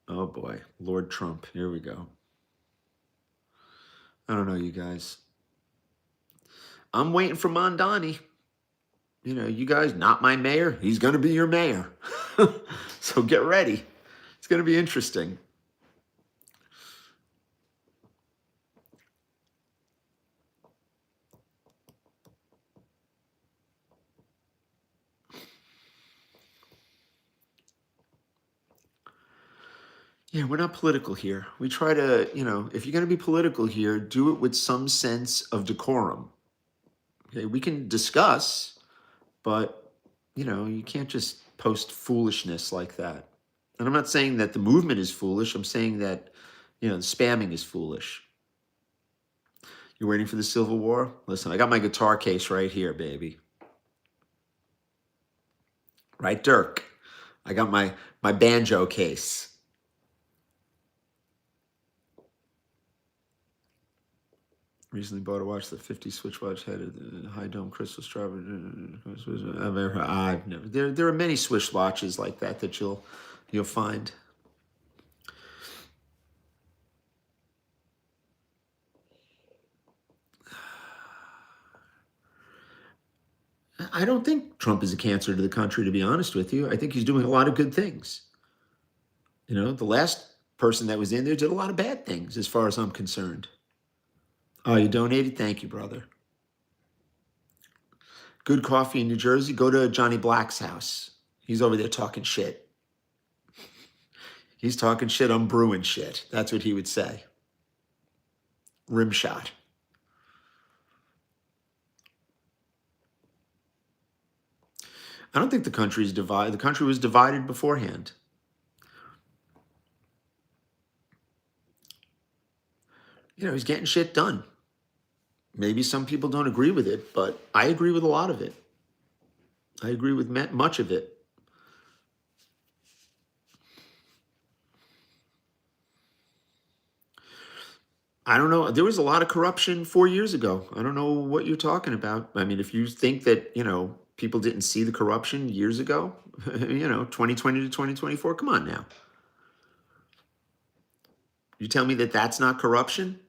Oh boy, Lord Trump. Here we go. I don't know, you guys. I'm waiting for Mondani. You guys, not my mayor. He's going to be your mayor. So get ready. It's going to be interesting. Yeah, we're not political here. We try to, if you're going to be political here, do it with some sense of decorum. Okay, we can discuss, but, you can't just post foolishness like that. And I'm not saying that the movement is foolish. I'm saying that, the spamming is foolish. You waiting for the Civil War? Listen, I got my guitar case right here, baby. Right, Dirk? I got my banjo case. Recently bought a watch, the 50 switch watch had a high dome crystal strawberry. I've never. There are many Swiss watches like that you'll find. I don't think Trump is a cancer to the country, to be honest with you. I think he's doing a lot of good things. The last person that was in there did a lot of bad things, as far as I'm concerned. Oh, you donated? Thank you, brother. Good coffee in New Jersey? Go to Johnny Black's house. He's over there talking shit. He's talking shit, I'm brewing shit. That's what he would say. Rim shot. I don't think the country is divided. The country was divided beforehand. He's getting shit done. Maybe some people don't agree with it, but I agree with a lot of it. I agree with much of it. I don't know. There was a lot of corruption 4 years ago. I don't know what you're talking about. I mean, if you think that, People didn't see the corruption years ago. 2020 to 2024. Come on now. You tell me that that's not corruption?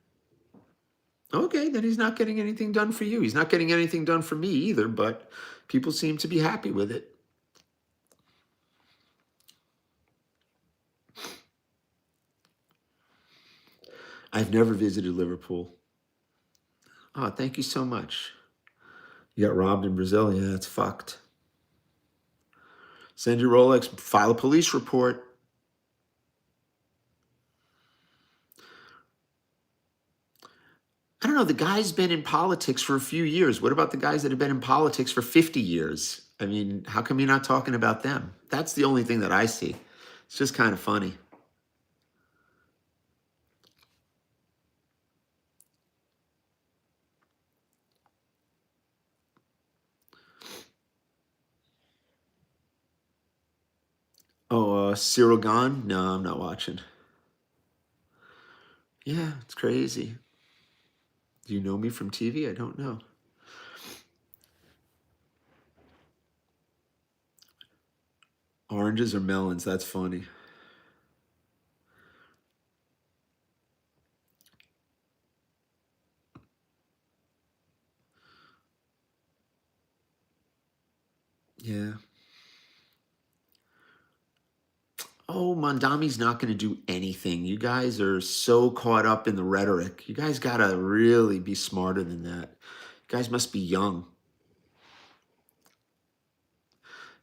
Okay, then he's not getting anything done for you. He's not getting anything done for me either, but people seem to be happy with it. I've never visited Liverpool. Oh, thank you so much. You got robbed in Brazil? Yeah, that's fucked. Send your Rolex, file a police report. I don't know. The guy's been in politics for a few years. What about the guys that have been in politics for 50 years? I mean, how come you're not talking about them? That's the only thing that I see. It's just kind of funny. Oh, Cyril Gone? No, I'm not watching. Yeah, it's crazy. Do you know me from TV? I don't know. Oranges or melons? That's funny. Yeah. Oh, Mondami's not going to do anything. You guys are so caught up in the rhetoric. You guys got to really be smarter than that. You guys must be young.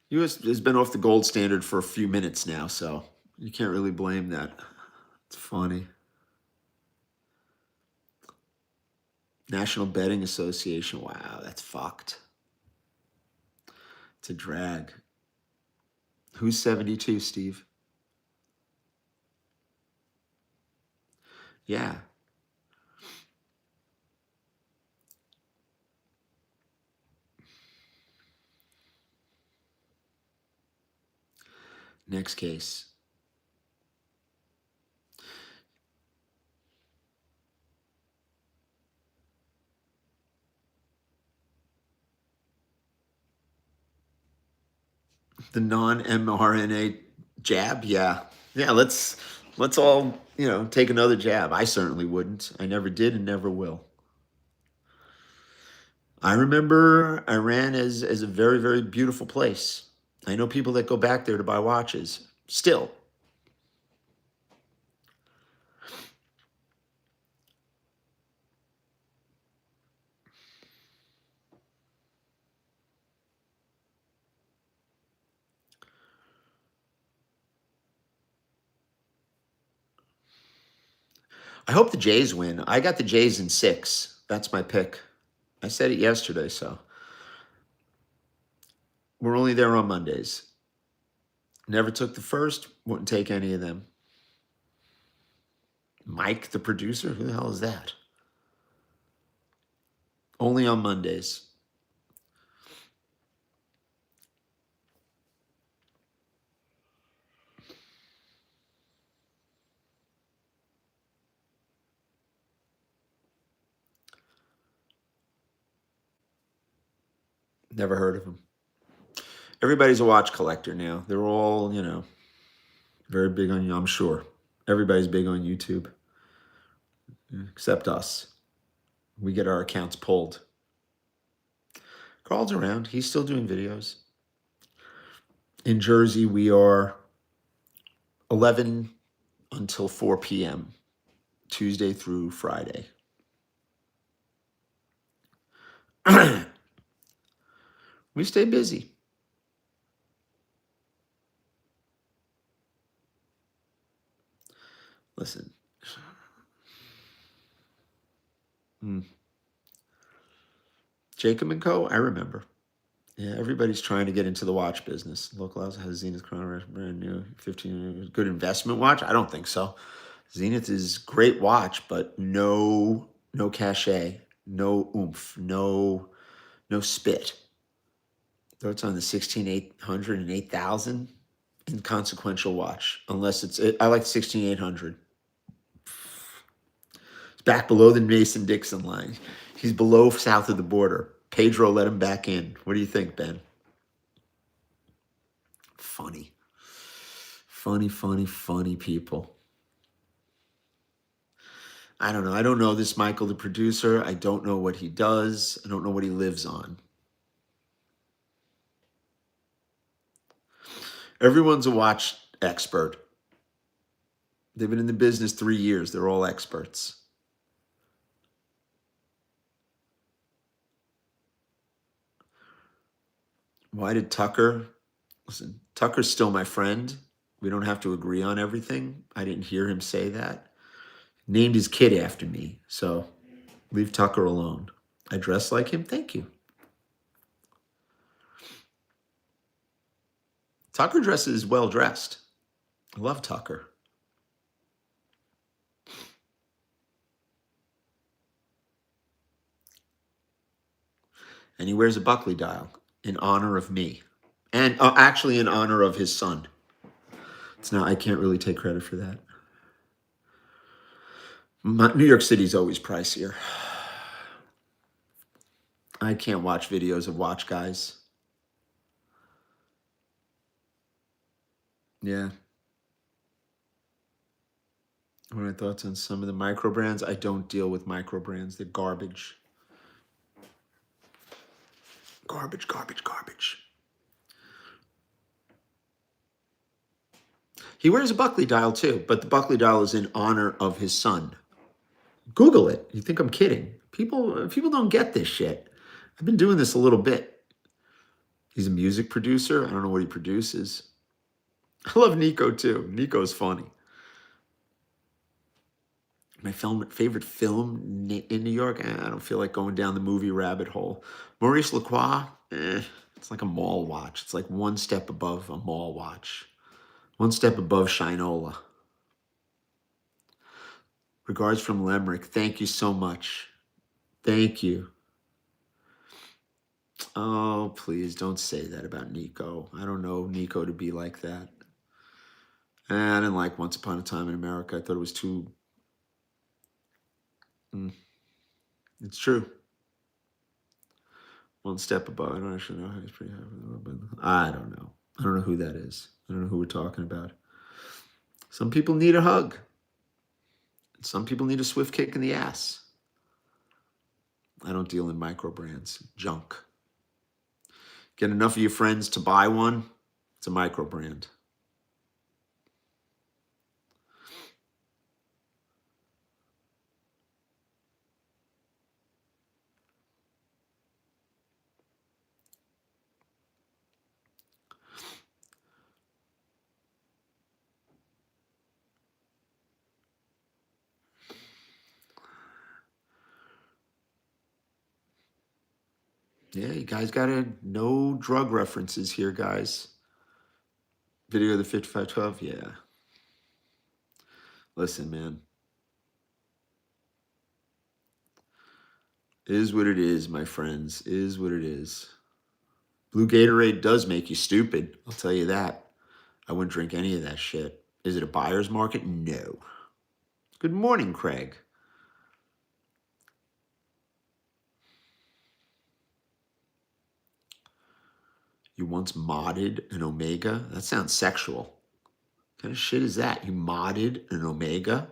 US has been off the gold standard for a few minutes now, so you can't really blame that. It's funny. National Betting Association. Wow, that's fucked. It's a drag. Who's 72, Steve? Yeah. Next case. The non-mRNA jab? Yeah. Yeah, let's all, take another jab. I certainly wouldn't. I never did and never will. I remember Iran as a very, very beautiful place. I know people that go back there to buy watches. Still. I hope the Jays win. I got the Jays in 6. That's my pick. I said it yesterday, so. We're only there on Mondays. Never took the first, wouldn't take any of them. Mike, the producer? Who the hell is that? Only on Mondays. Never heard of him. Everybody's a watch collector now. They're all, very big on, I'm sure. Everybody's big on YouTube. Except us. We get our accounts pulled. Carl's around. He's still doing videos. In Jersey, we are 11 until 4 p.m., Tuesday through Friday. We stay busy. Listen. Jacob & Co., I remember. Yeah, everybody's trying to get into the watch business. Local House has Zenith Chrono, brand new 15 good investment watch. I don't think so. Zenith is great watch, but no cachet, no oomph, no spit. Though it's on the 16800 and 8000, inconsequential watch. Unless I like 16800. It's back below the Mason-Dixon line. He's below south of the border. Pedro let him back in. What do you think, Ben? Funny. Funny, funny, funny people. I don't know. I don't know this Michael, the producer. I don't know what he does. I don't know what he lives on. Everyone's a watch expert. They've been in the business 3 years. They're all experts. Why did Tucker? Listen, Tucker's still my friend. We don't have to agree on everything. I didn't hear him say that. Named his kid after me. So leave Tucker alone. I dress like him. Thank you. Tucker dresses well dressed. I love Tucker. And he wears a Buckley dial in honor of me. And actually in honor of his son. It's not, I can't really take credit for that. New York City's always pricier. I can't watch videos of watch guys. Yeah. What are my thoughts on some of the micro brands? I don't deal with micro brands. They're garbage. Garbage, garbage, garbage. He wears a Buckley dial too, but the Buckley dial is in honor of his son. Google it. You think I'm kidding? People don't get this shit. I've been doing this a little bit. He's a music producer. I don't know what he produces. I love Nico too. Nico's funny. My favorite film in New York. I don't feel like going down the movie rabbit hole. Maurice Lacroix. It's like a mall watch. It's like one step above a mall watch. One step above Shinola. Regards from Lemerick. Thank you so much. Thank you. Oh, please don't say that about Nico. I don't know Nico to be like that. I didn't like Once Upon a Time in America. I thought it was too... It's true. One step above. I don't actually know how he's pretty happy. I don't know. I don't know who that is. I don't know who we're talking about. Some people need a hug. Some people need a swift kick in the ass. I don't deal in micro brands. Junk. Get enough of your friends to buy one. It's a micro brand. Yeah, you guys got to no drug references here, guys. Video of the 5512, yeah. Listen, man. Is what it is, my friends. Is what it is. Blue Gatorade does make you stupid. I'll tell you that. I wouldn't drink any of that shit. Is it a buyer's market? No. Good morning, Craig. You once modded an Omega? That sounds sexual. What kind of shit is that? You modded an Omega?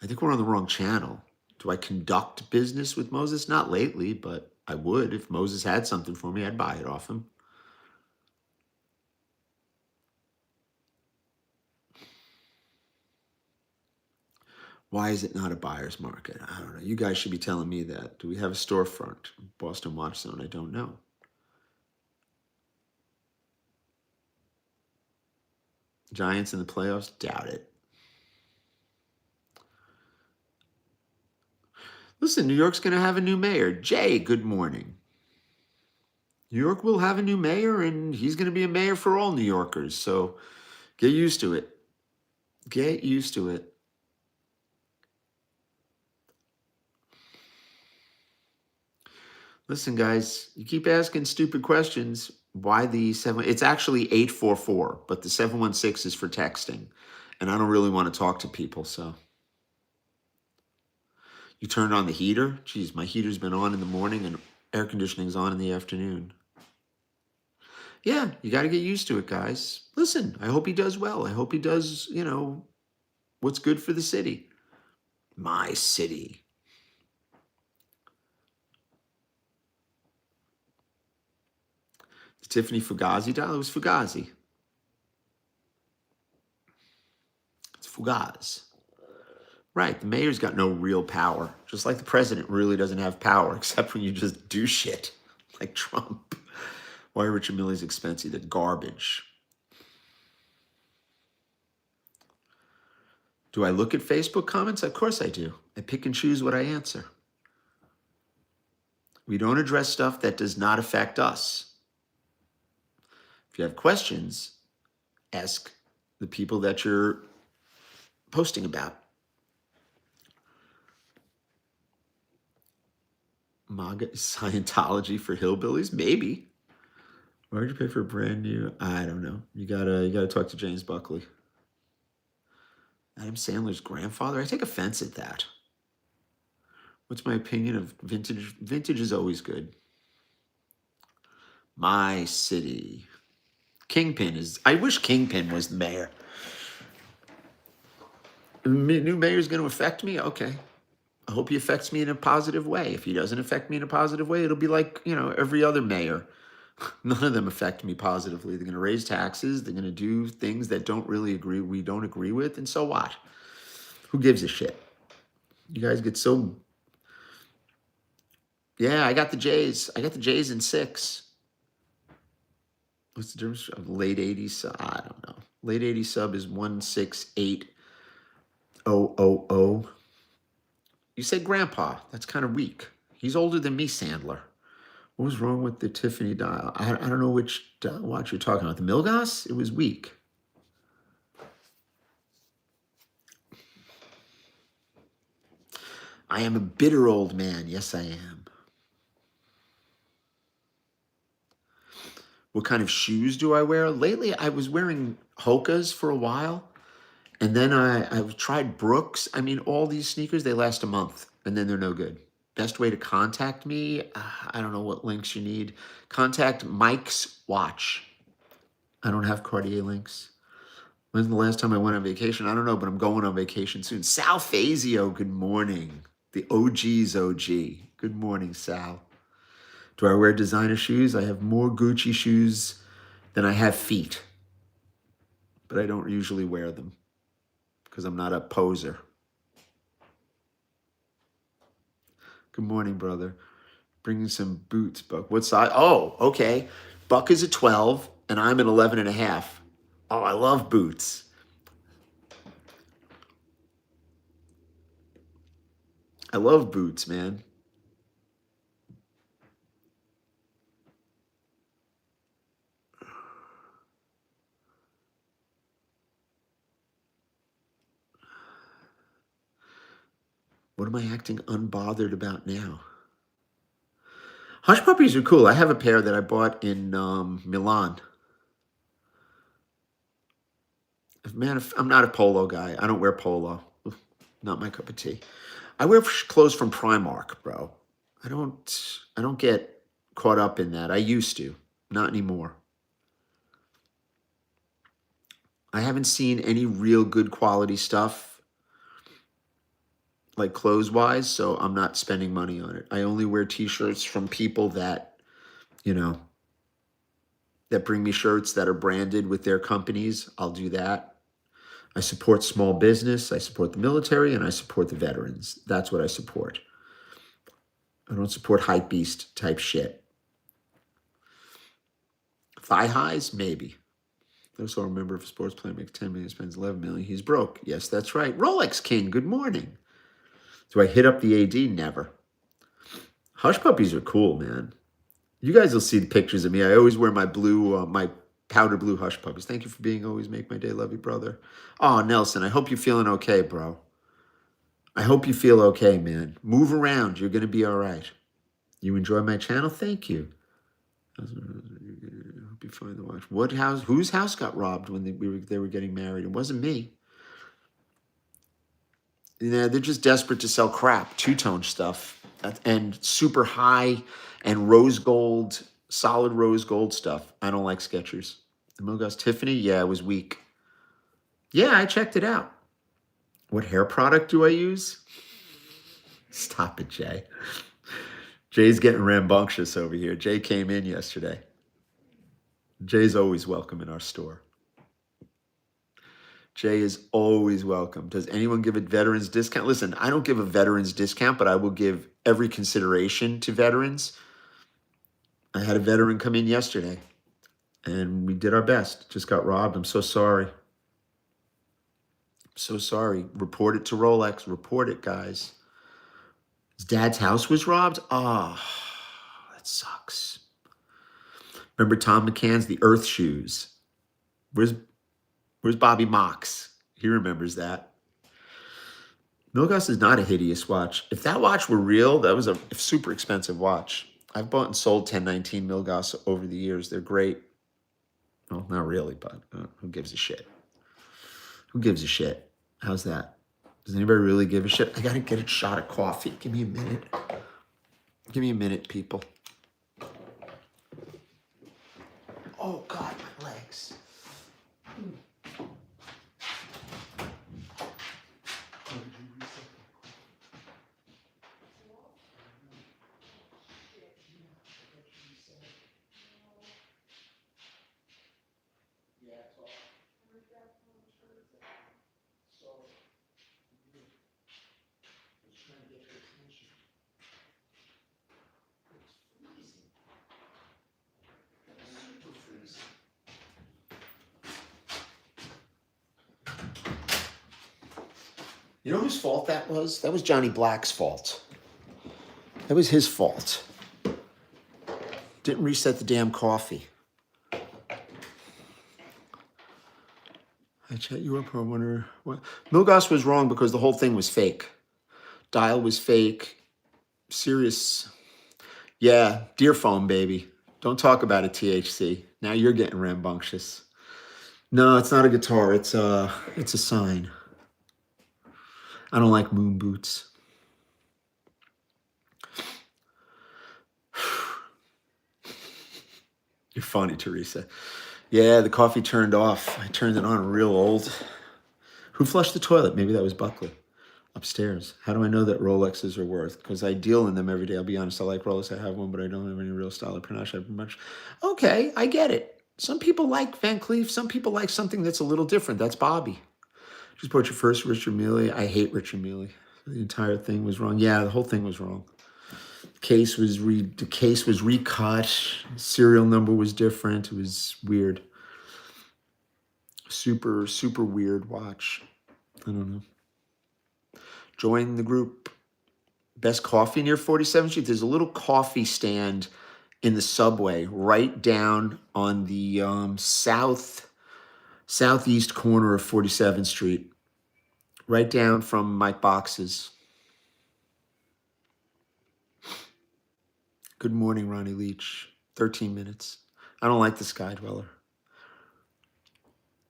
I think we're on the wrong channel. Do I conduct business with Moses? Not lately, but I would. If Moses had something for me, I'd buy it off him. Why is it not a buyer's market? I don't know. You guys should be telling me that. Do we have a storefront? Boston Watch Zone? I don't know. Giants in the playoffs? Doubt it. Listen, New York's going to have a new mayor. Jay, good morning. New York will have a new mayor, and he's going to be a mayor for all New Yorkers. So get used to it. Get used to it. Listen, guys, you keep asking stupid questions. Why the 7? It's actually 844, but the 716 is for texting. And I don't really want to talk to people, so. You turned on the heater? Geez, my heater's been on in the morning and air conditioning's on in the afternoon. Yeah, you got to get used to it, guys. Listen, I hope he does well. I hope he does, what's good for the city. My city. The Tiffany Fugazi dial. It was Fugazi. It's Fugaz. Right. The mayor's got no real power. Just like the president really doesn't have power, except when you just do shit. Like Trump. Why are Richard Milley's expensive? They're garbage. Do I look at Facebook comments? Of course I do. I pick and choose what I answer. We don't address stuff that does not affect us. If you have questions, ask the people that you're posting about. MAGA Scientology for hillbillies? Maybe. Why would you pay for a brand new? I don't know. You gotta talk to James Buckley. Adam Sandler's grandfather? I take offense at that. What's my opinion of vintage? Vintage is always good. My city. Kingpin is. I wish Kingpin was the mayor. New mayor's going to affect me? Okay. I hope he affects me in a positive way. If he doesn't affect me in a positive way, it'll be like, every other mayor. None of them affect me positively. They're going to raise taxes. They're going to do things that we don't agree with. And so what? Who gives a shit? You guys get so... Yeah, I got the Jays. I got the Jays in 6. What's the difference? Late 80s? I don't know. Late 80s sub is 168. Oh. You say grandpa. That's kind of weak. He's older than me, Sandler. What was wrong with the Tiffany dial? I don't know which watch you're talking about. The Milgauss? It was weak. I am a bitter old man. Yes, I am. What kind of shoes do I wear? Lately, I was wearing Hoka's for a while. And then I tried Brooks. I mean, all these sneakers, they last a month. And then they're no good. Best way to contact me, I don't know what links you need. Contact Mike's Watch. I don't have Cartier links. When's the last time I went on vacation? I don't know, but I'm going on vacation soon. Sal Fazio, good morning. The OG's OG. Good morning, Sal. Do I wear designer shoes? I have more Gucci shoes than I have feet. But I don't usually wear them because I'm not a poser. Good morning, brother. Bringing some boots, Buck. What size? Oh, okay. Buck is a 12, and I'm an 11 and a half. Oh, I love boots. I love boots, man. What am I acting unbothered about now? Hush puppies are cool. I have a pair that I bought in Milan. Man, I'm not a polo guy. I don't wear polo. Not my cup of tea. I wear clothes from Primark, bro. I don't get caught up in that. I used to. Not anymore. I haven't seen any real good quality stuff, like clothes-wise, so I'm not spending money on it. I only wear t-shirts from people that, that bring me shirts that are branded with their companies. I'll do that. I support small business, I support the military, and I support the veterans. That's what I support. I don't support hype beast type shit. Thigh highs? Maybe. I also remember if a sports player makes 10 million, spends 11 million, he's broke. Yes, that's right. Rolex King, good morning. Do I hit up the AD? Never. Hush puppies are cool, man. You guys will see the pictures of me. I always wear my blue, my powder blue hush puppies. Thank you for being always make my day. Love you, brother. Oh, Nelson, I hope you're feeling okay, bro. I hope you feel okay, man. Move around. You're going to be all right. You enjoy my channel? Thank you. I hope you find the watch. What house? Whose house got robbed when they were getting married? It wasn't me. They're just desperate to sell crap, two-tone stuff, and super high and rose gold solid rose gold stuff. I don't like Skechers. The Milgauss Tiffany, yeah, it was weak. Yeah, I checked it out. What hair product do I use? Stop it, Jay. Jay's getting rambunctious over here. Jay came in yesterday. Jay's always welcome in our store. Jay is always welcome. Does anyone give a veterans discount? Listen, I don't give a veterans discount, but I will give every consideration to veterans. I had a veteran come in yesterday, and we did our best. Just got robbed. I'm so sorry. So sorry. Report it to Rolex. Report it, guys. His dad's house was robbed? Ah, oh, that sucks. Remember Tom McCann's The Earth Shoes? Where's Bobby Mox? He remembers that. Milgauss is not a hideous watch. If that watch were real, that was a super expensive watch. I've bought and sold 1019 Milgauss over the years. They're great. Well, not really, but who gives a shit? Who gives a shit? How's that? Does anybody really give a shit? I gotta get a shot of coffee. Give me a minute. Give me a minute, people. Oh, God, my legs. You know whose fault that was? That was Johnny Black's fault. That was his fault. Didn't reset the damn coffee. I chat you up, I wonder what. Milgauss was wrong because the whole thing was fake. Dial was fake. Serious. Yeah, dear phone, baby. Don't talk about it, THC. Now you're getting rambunctious. No, it's not a guitar. It's a sign. I don't like moon boots. You're funny, Teresa. Yeah, the coffee turned off. I turned it on real old. Who flushed the toilet? Maybe that was Buckley upstairs. How do I know that Rolexes are worth? Because I deal in them every day. I'll be honest. I like Rolex. I have one, but I don't have any real style or panache. I have much. Okay, I get it. Some people like Van Cleef. Some people like something that's a little different. That's Bobby. Just bought your first Richard Mille. I hate Richard Mille. The entire thing was wrong. Yeah, the whole thing was wrong. The case was recut. Serial number was different. It was weird. Super, super weird watch. I don't know. Join the group. Best coffee near 47th Street. There's a little coffee stand in the subway right down on the southeast corner of 47th Street. Right down from Mike Box's. Good morning, Ronnie Leach. 13 minutes. I don't like the Sky Dweller.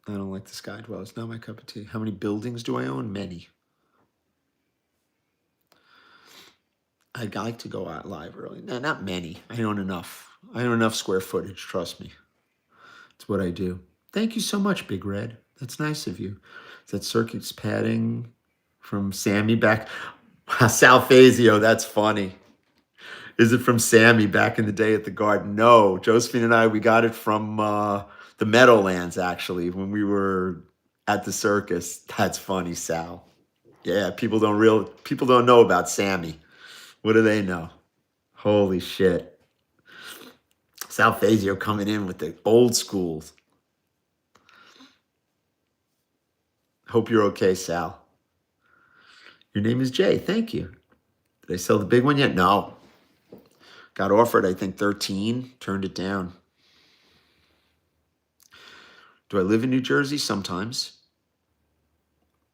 I don't like the Sky Dweller. It's not my cup of tea. How many buildings do I own? Many. I'd like to go out live early. No, not many. I own enough. I own enough square footage. Trust me. It's what I do. Thank you so much, Big Red. That's nice of you. Is that Circuits padding from Sammy back? Sal Fazio, that's funny. Is it from Sammy back in the day at the Garden? No. Josephine and I, we got it from the Meadowlands, actually, when we were at the circus. That's funny, Sal. Yeah, people don't know about Sammy. What do they know? Holy shit. Sal Fazio coming in with the old schools. Hope you're okay, Sal. Your name is Jay. Thank you. Did I sell the big one yet? No. Got offered, I think, 13. Turned it down. Do I live in New Jersey? Sometimes.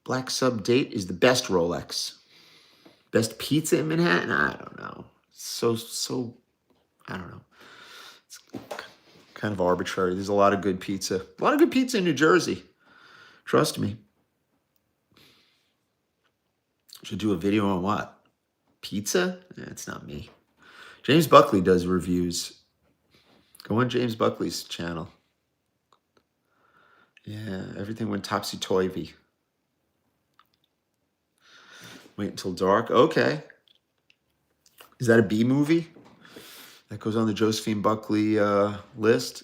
Black Sub Date is the best Rolex. Best pizza in Manhattan? I don't know. So, I don't know. It's kind of arbitrary. There's a lot of good pizza. A lot of good pizza in New Jersey. Trust me. Should do a video on what? Pizza? It's not me. James Buckley does reviews. Go on James Buckley's channel. Yeah, everything went topsy-turvy. Wait until dark. Okay. Is that a B movie? That goes on the Josephine Buckley list.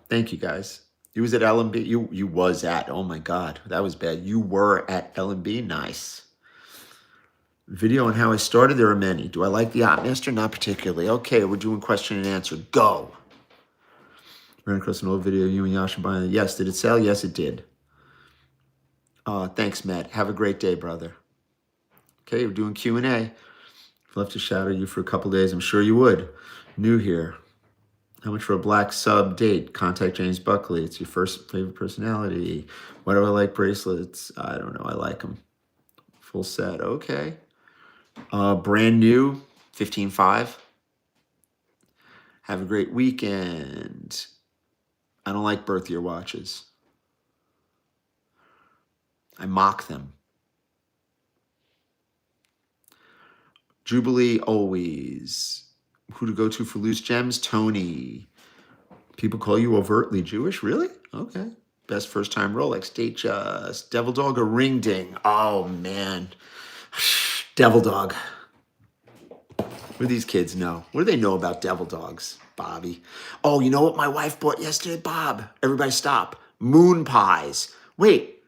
Thank you, guys. You was at L&B. You was at. Oh my God, that was bad. You were at L&B. Nice. Video on how I started. There are many. Do I like the Opmaster? Not particularly. Okay, we're doing question and answer. Go. Ran across an old video. You and Yasha buying it. Yes. Did it sell? Yes, it did. Thanks, Matt. Have a great day, brother. Okay, we're doing Q&A. I'd love to shadow you for a couple days. I'm sure you would. New here. How much for a black sub date? Contact James Buckley. It's your first favorite personality. Why do I like bracelets? I don't know. I like them. Full set. Okay. Brand new. 15.5. Have a great weekend. I don't like birth year watches. I mock them. Jubilee always. Who to go to for loose gems? Tony. People call you overtly Jewish? Really? Okay. Best first time Rolex. Date just. Devil Dog or Ring Ding? Oh, man. Devil Dog. What do these kids know? What do they know about devil dogs, Bobby? Oh, you know what my wife bought yesterday, Bob? Everybody stop. Moon pies. Wait,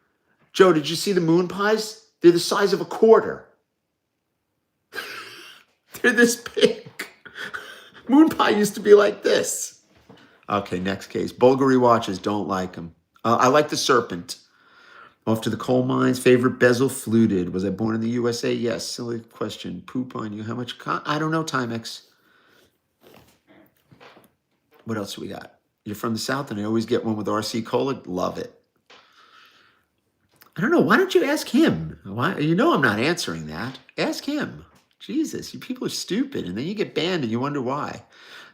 Joe, did you see the moon pies? They're the size of a quarter. They're this big. Moon pie used to be like this. Okay, next case. Bulgari watches, don't like them. I like the serpent. Off to the coal mines. Favorite bezel fluted. Was I born in the USA? Yes. Silly question. Poop on you. How much? I don't know, Timex. What else do we got? You're from the South and I always get one with RC Cola. Love it. I don't know. Why don't you ask him? Why? You know I'm not answering that. Ask him. Jesus, you people are stupid. And then you get banned and you wonder why.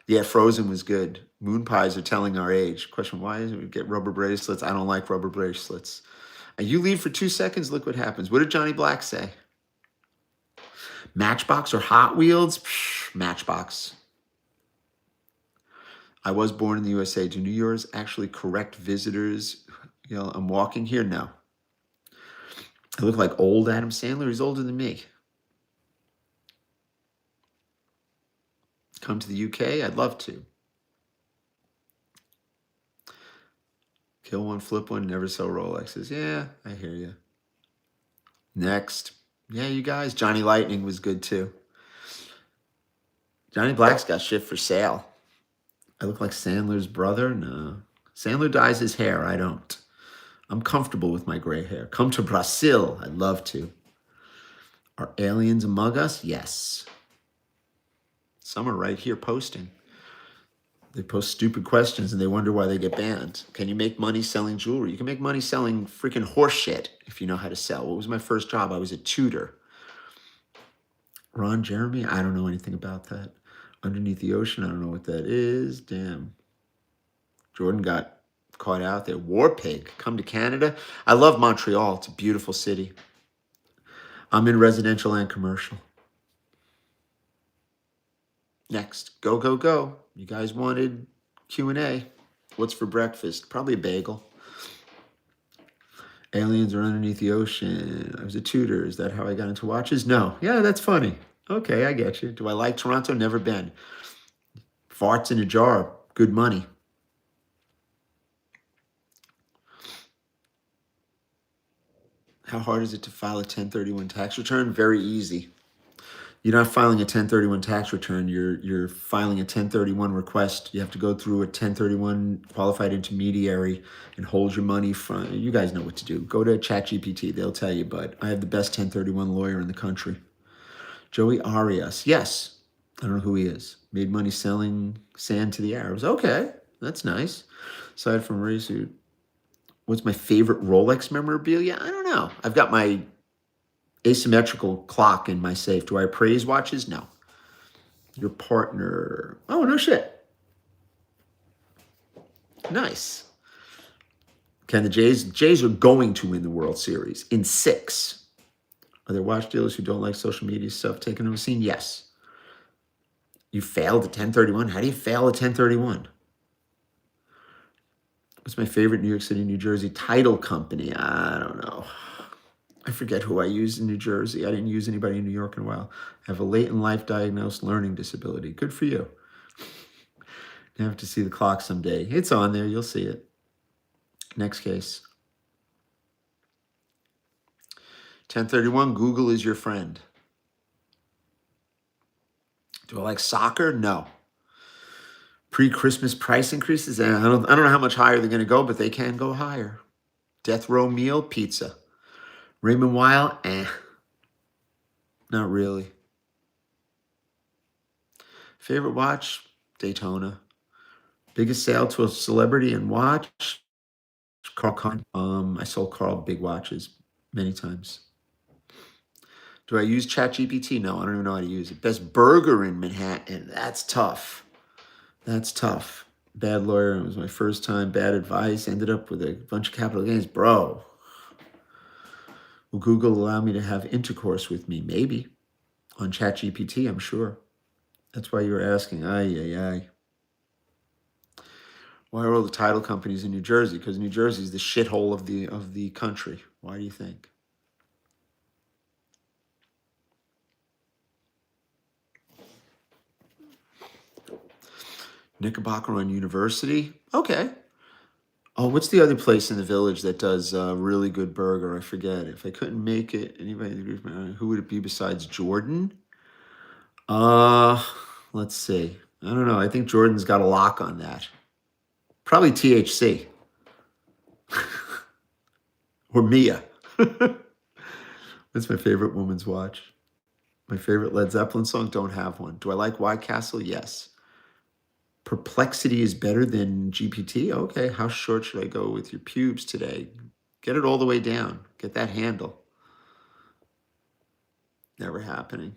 Yeah, Frozen was good. Moon pies are telling our age. Question, why is it we get rubber bracelets? I don't like rubber bracelets. And you leave for 2 seconds, look what happens. What did Johnny Black say? Matchbox or Hot Wheels? Psh, Matchbox. I was born in the USA. Do New Yorkers actually correct visitors? You know, I'm walking here? No. I look like old Adam Sandler. He's older than me. Come to the UK? I'd love to. Kill one, flip one, never sell Rolexes. Yeah, I hear you. Next. Yeah, you guys. Johnny Lightning was good too. Johnny Black's got shit for sale. I look like Sandler's brother? No. Sandler dyes his hair. I don't. I'm comfortable with my gray hair. Come to Brazil. I'd love to. Are aliens among us? Yes. Some are right here posting. They post stupid questions and they wonder why they get banned. Can you make money selling jewelry? You can make money selling freaking horse shit if you know how to sell. What was my first job? I was a tutor. Ron Jeremy? I don't know anything about that. Underneath the Ocean? I don't know what that is. Damn. Jordan got caught out there. War Pig. Come to Canada. I love Montreal. It's a beautiful city. I'm in residential and commercial. Next. Go, go, go. You guys wanted Q&A. What's for breakfast? Probably a bagel. Aliens are underneath the ocean. I was a tutor. Is that how I got into watches? No. Yeah, that's funny. Okay, I get you. Do I like Toronto? Never been. Farts in a jar. Good money. How hard is it to file a 1031 tax return? Very easy. You're not filing a 1031 tax return. You're filing a 1031 request. You have to go through a 1031 qualified intermediary and hold your money from. You guys know what to do. Go to ChatGPT. They'll tell you. But I have the best 1031 lawyer in the country. Joey Arias. Yes. I don't know who he is. Made money selling sand to the Arabs. Okay. That's nice. Aside from race, what's my favorite Rolex memorabilia? I don't know. I've got my asymmetrical clock in my safe. Do I appraise watches? No. Your partner. Oh, no shit. Nice. Can the Jays are going to win the World Series in 6. Are there watch dealers who don't like social media stuff taking them a scene? Yes. You failed a 1031? How do you fail a 1031? What's my favorite New York City, New Jersey title company? I don't know. I forget who I used in New Jersey. I didn't use anybody in New York in a while. I have a late in life diagnosed learning disability. Good for you. You have to see the clock someday. It's on there. You'll see it. Next case. 1031, Google is your friend. Do I like soccer? No. Pre-Christmas price increases? I don't know how much higher they're going to go, but they can go higher. Death row meal, pizza. Raymond Weil? Not really. Favorite watch? Daytona. Biggest sale to a celebrity in watch? Carl Con. I sold Carl big watches many times. Do I use ChatGPT? No, I don't even know how to use it. Best burger in Manhattan. That's tough. That's tough. Bad lawyer. It was my first time. Bad advice. Ended up with a bunch of capital gains. Bro. Will Google allow me to have intercourse with me? Maybe. On ChatGPT, I'm sure. That's why you were asking. Ay. Why are all the title companies in New Jersey? Because New Jersey is the shithole of the country. Why do you think? Knickerbocker on University? Okay. Oh, what's the other place in the village that does a really good burger? I forget. If I couldn't make it, anybody, who would it be besides Jordan? Let's see. I don't know. I think Jordan's got a lock on that. Probably THC. Or Mia. What's my favorite woman's watch? My favorite Led Zeppelin song? Don't have one. Do I like White Castle? Yes. Perplexity is better than GPT? Okay. How short should I go with your pubes today? Get it all the way down. Get that handle. Never happening.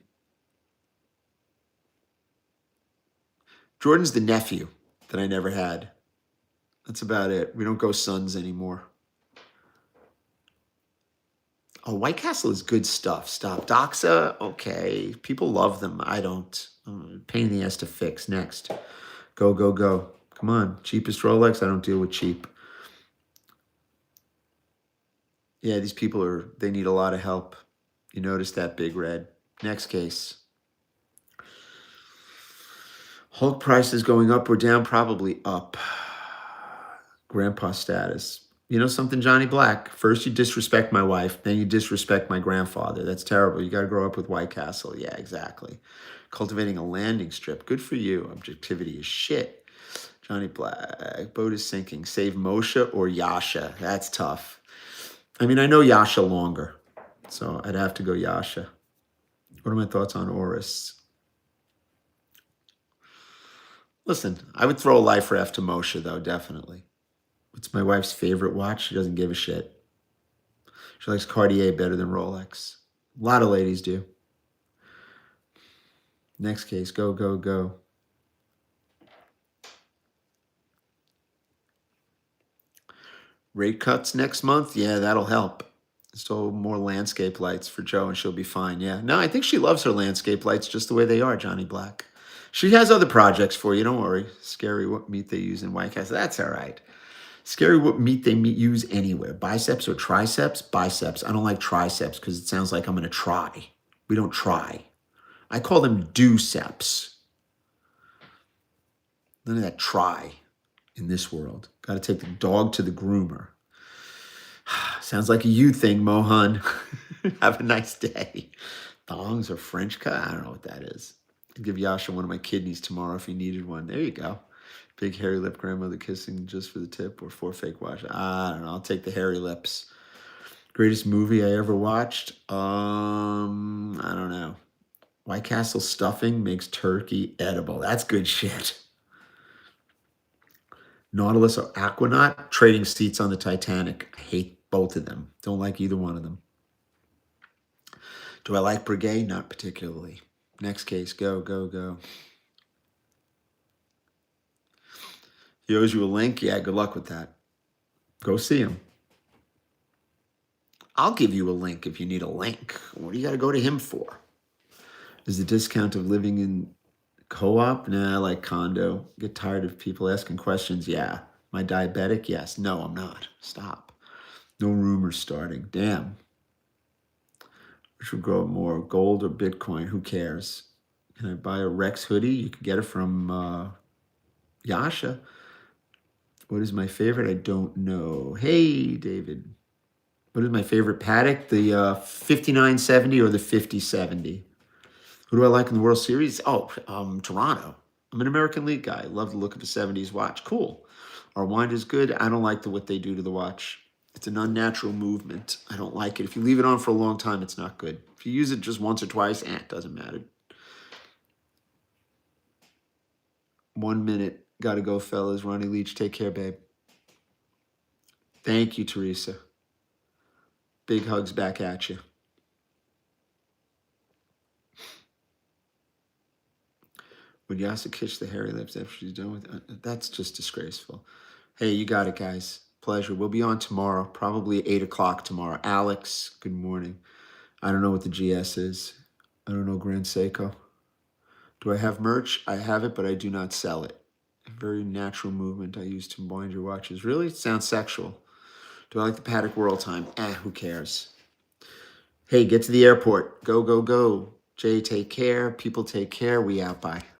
Jordan's the nephew that I never had. That's about it. We don't go sons anymore. Oh, White Castle is good stuff. Stop. Doxa, okay. People love them. I don't. Pain in the ass to fix. Next. Go. Come on. Cheapest Rolex. I don't deal with cheap. Yeah, these people they need a lot of help. You notice that, Big Red. Next case. Hulk prices going up or down? Probably up. Grandpa status. You know something, Johnny Black? First you disrespect my wife, then you disrespect my grandfather. That's terrible. You got to grow up with White Castle. Yeah, exactly. Cultivating a landing strip. Good for you. Objectivity is shit. Johnny Black. Boat is sinking. Save Moshe or Yasha. That's tough. I mean, I know Yasha longer, so I'd have to go Yasha. What are my thoughts on Oris? Listen, I would throw a life raft to Moshe, though, definitely. What's my wife's favorite watch? She doesn't give a shit. She likes Cartier better than Rolex. A lot of ladies do. Next case. Go. Rate cuts next month? Yeah, that'll help. So more landscape lights for Joe and she'll be fine. Yeah. No, I think she loves her landscape lights just the way they are, Johnny Black. She has other projects for you. Don't worry. Scary what meat they use in White Castle. That's all right. Scary what meat they use anywhere. Biceps or triceps? Biceps. I don't like triceps because it sounds like I'm going to try. We don't try. I call them do-ceps. None of that try in this world. Got to take the dog to the groomer. Sounds like a you thing, Mohan. Have a nice day. Thongs or French cut? I don't know what that is. I'd give Yasha one of my kidneys tomorrow if he needed one. There you go. Big hairy lip grandmother kissing just for the tip or 4 fake watch. I don't know. I'll take the hairy lips. Greatest movie I ever watched? I don't know. White Castle stuffing makes turkey edible. That's good shit. Nautilus or Aquanaut? Trading seats on the Titanic. I hate both of them. Don't like either one of them. Do I like Brigade? Not particularly. Next case. Go. He owes you a link? Yeah, good luck with that. Go see him. I'll give you a link if you need a link. What do you got to go to him for? Is the discount of living in Co-op? Nah, I like condo. Get tired of people asking questions. Yeah. Am I diabetic? Yes. No, I'm not. Stop. No rumors starting. Damn. Which would grow more, gold or Bitcoin? Who cares? Can I buy a Rex hoodie? You can get it from Yasha. What is my favorite? I don't know. Hey, David. What is my favorite paddock? The 5970 or the 5070? Who do I like in the World Series? Oh, Toronto. I'm an American League guy. Love the look of a 70s watch. Cool. Our wine is good. I don't like what they do to the watch. It's an unnatural movement. I don't like it. If you leave it on for a long time, it's not good. If you use it just once or twice, it doesn't matter. 1 minute. Gotta go, fellas. Ronnie Leach, take care, babe. Thank you, Teresa. Big hugs back at you. Would Yasa kiss the hairy lips after she's done with it? That's just disgraceful. Hey, you got it, guys. Pleasure. We'll be on tomorrow, probably 8 o'clock tomorrow. Alex, good morning. I don't know what the GS is. I don't know Grand Seiko. Do I have merch? I have it, but I do not sell it. A very natural movement I use to wind your watches. Really? It sounds sexual. Do I like the paddock world time? Who cares? Hey, get to the airport. Go, go, go. Jay, take care. People take care. We out. Bye.